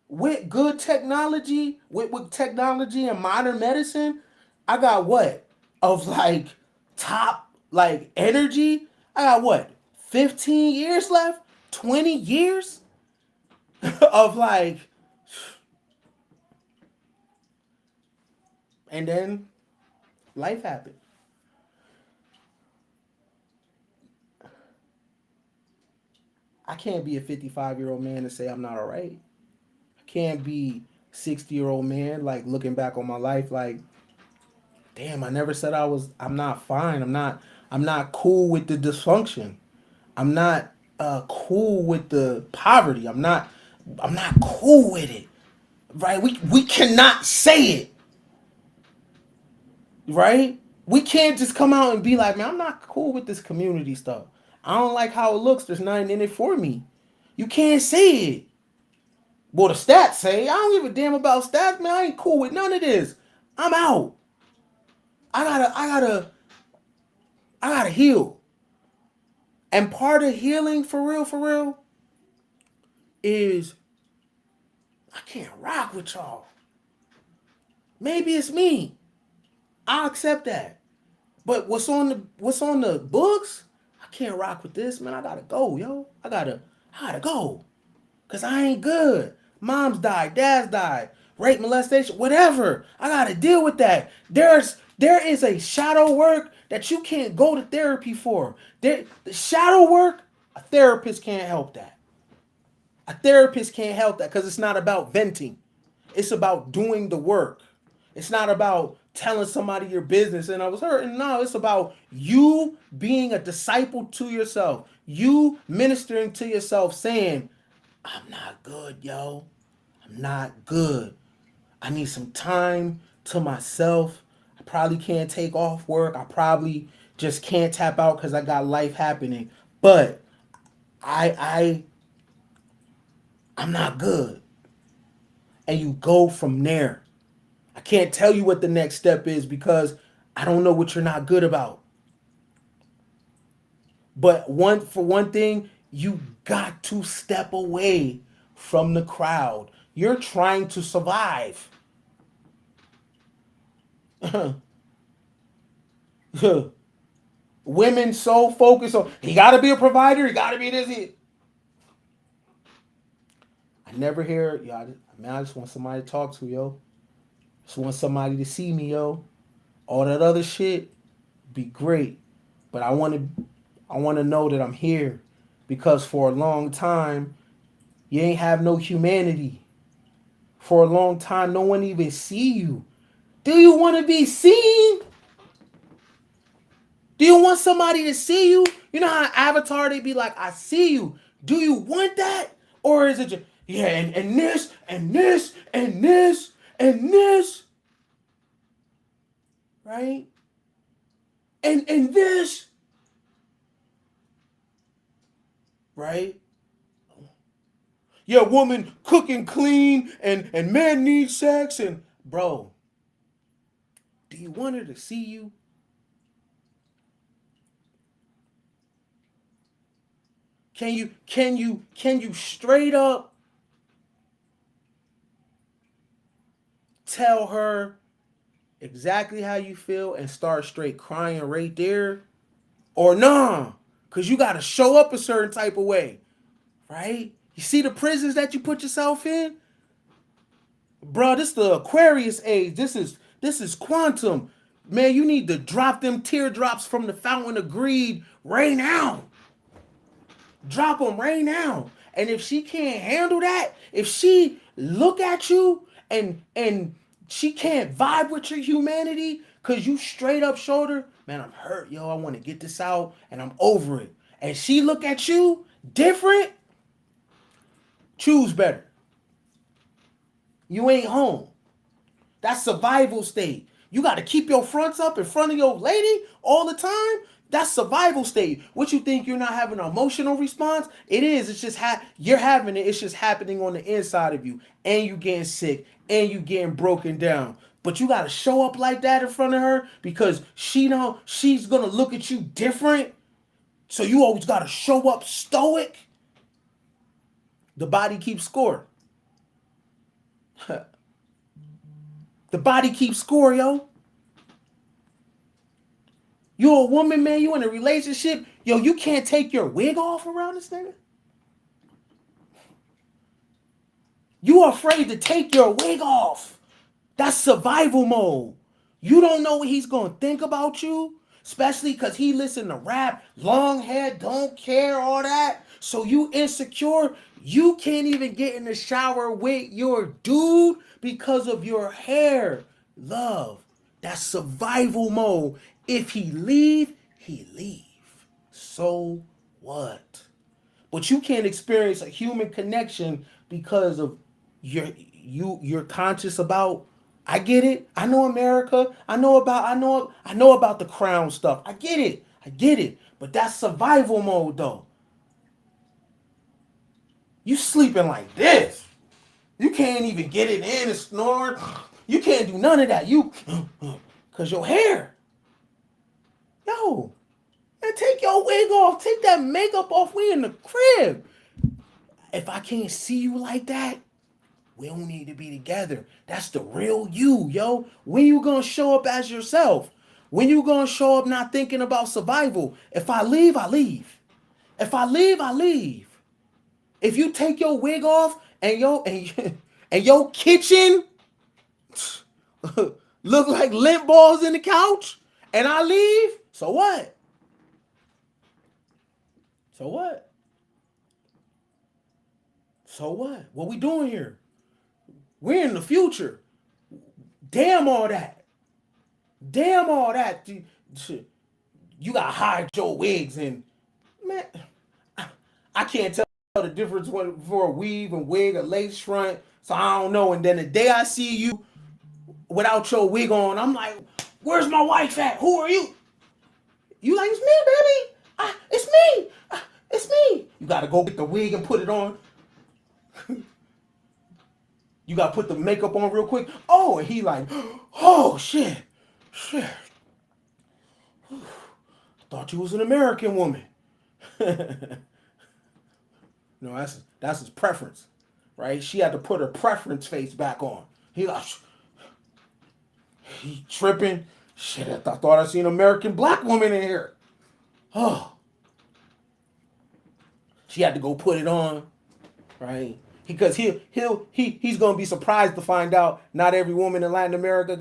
With good technology, with technology and modern medicine, I got what? Of like top like energy? I got what? 15 years left? 20 years of like, and then life happened. I can't be a 55-year-old man and say I'm not all right. I can't be 60-year-old man like looking back on my life like, damn, I never said I'm not fine. I'm not cool with the dysfunction. I'm not cool with the poverty. I'm not cool with it. Right? We cannot say it. Right? We can't just come out and be like, man, I'm not cool with this community stuff. I don't like how it looks. There's nothing in it for me. You can't say it. Well, the stats say, I don't give a damn about stats, man. I ain't cool with none of this. I'm out. I gotta heal. And part of healing for real, is I can't rock with y'all. Maybe it's me. I'll accept that. But what's on the books? I can't rock with this, man. I gotta go, yo. I gotta go. Cause I ain't good. Mom's died, dad's died, rape, molestation, whatever. I gotta deal with that. There is a shadow work that you can't go to therapy for. The shadow work, a therapist can't help that. A therapist can't help that because it's not about venting. It's about doing the work. It's not about telling somebody your business and I was hurting. No, it's about you being a disciple to yourself. You ministering to yourself saying, I'm not good, yo. I'm not good. I need some time to myself. I probably can't take off work. I probably just can't tap out because I got life happening. But I I'm not good. And you go from there. I can't tell you what the next step is because I don't know what you're not good about. But one thing, you got to step away from the crowd. You're trying to survive. Women so focused on he got to be a provider, he got to be this. I never hear, yo. Man, I just want somebody to talk to, yo. Just want somebody to see me, yo. All that other shit be great, but I want to know that I'm here, because for a long time you ain't have no humanity. For a long time, no one even see you. Do you want to be seen? Do you want somebody to see you? You know how Avatar they be like, I see you. Do you want that? Or is it just, yeah, and this, and this, and this, and this, right? And this, right? Yeah, woman cooking clean and man needs sex and bro, do you want her to see you? Can you straight up tell her exactly how you feel and start straight crying right there? Or nah, cause you gotta show up a certain type of way, right? You see the prisons that you put yourself in? Bro, this the Aquarius age. This is quantum. Man, you need to drop them teardrops from the fountain of greed right now. Drop them right now. And if she can't handle that, if she look at you and she can't vibe with your humanity cause you straight up shoulder, man, I'm hurt, yo. I want to get this out and I'm over it. And she look at you different, choose better. You ain't home. That's survival state. You got to keep your fronts up in front of your lady all the time. That's survival state. What you think you're not having an emotional response? It is. It's just you're having it. It's just happening on the inside of you, and you getting sick, and you getting broken down. But you got to show up like that in front of her because she's gonna look at you different. So you always got to show up stoic. The body keeps score. The body keeps score, yo. You a woman, man. You in a relationship, yo. You can't take your wig off around this nigga. You afraid to take your wig off. That's survival mode. You don't know what he's gonna think about you, especially because he listen to rap, long hair, don't care, all that. So you insecure. You can't even get in the shower with your dude because of your hair. Love. That's survival mode. If he leave, he leave. So what? But you can't experience a human connection because of you're conscious about. I get it. I know America. I know about the crown stuff. I get it. I get it. But that's survival mode though. You sleeping like this. You can't even get it in and snore. You can't do none of that. You cause your hair. Yo, man, take your wig off. Take that makeup off. We in the crib. If I can't see you like that, we don't need to be together. That's the real you, yo. When you gonna show up as yourself? When you gonna show up not thinking about survival? If I leave, I leave. If I leave, I leave. If you take your wig off and your kitchen look like lint balls in the couch, and I leave, so what? So what? So what? What we doing here? We're in the future. Damn all that. Damn all that. You gotta hide your wigs and man, I can't tell the difference for a weave and wig, a lace front. So I don't know. And then the day I see you without your wig on, I'm like, where's my wife at? Who are you? You like, it's me, baby. It's me. It's me. You gotta go get the wig and put it on. You gotta put the makeup on real quick. Oh, and he like, oh shit. Shit. Thought you was an American woman. No, that's his preference, right? She had to put her preference face back on. He like, he tripping. Shit, I thought I seen an American black woman in here. Oh, she had to go put it on, right? Because he's gonna be surprised to find out not every woman in Latin America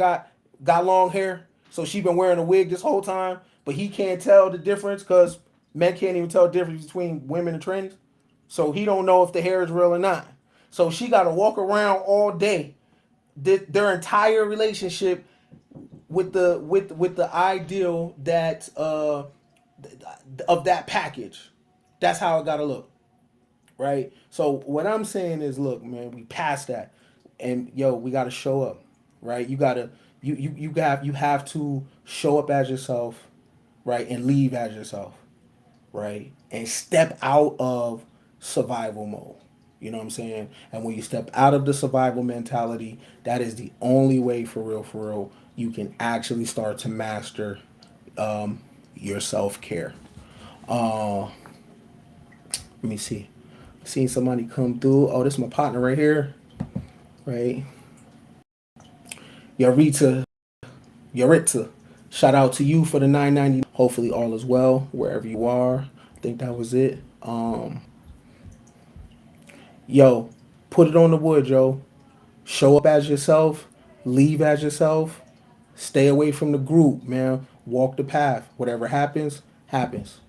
got long hair. So she been wearing a wig this whole time, but he can't tell the difference because men can't even tell the difference between women and trannies. So he don't know if the hair is real or not. So she got to walk around all day, their entire relationship with the ideal that of that package. That's how it got to look, right? So what I'm saying is, look, man, we passed that, and yo, we got to show up, right? You have to show up as yourself, right, and leave as yourself, right? And step out of survival mode. You know what I'm saying? And when you step out of the survival mentality, that is the only way for real, you can actually start to master your self care. Let me see. Seeing somebody come through. Oh, this is my partner right here, right? Yarita, Yaritza. Shout out to you for the 990. Hopefully all is well wherever you are. I think that was it. Yo, put it on the wood, yo. Show up as yourself, leave as yourself, stay away from the group, man. Walk the path. Whatever happens, happens.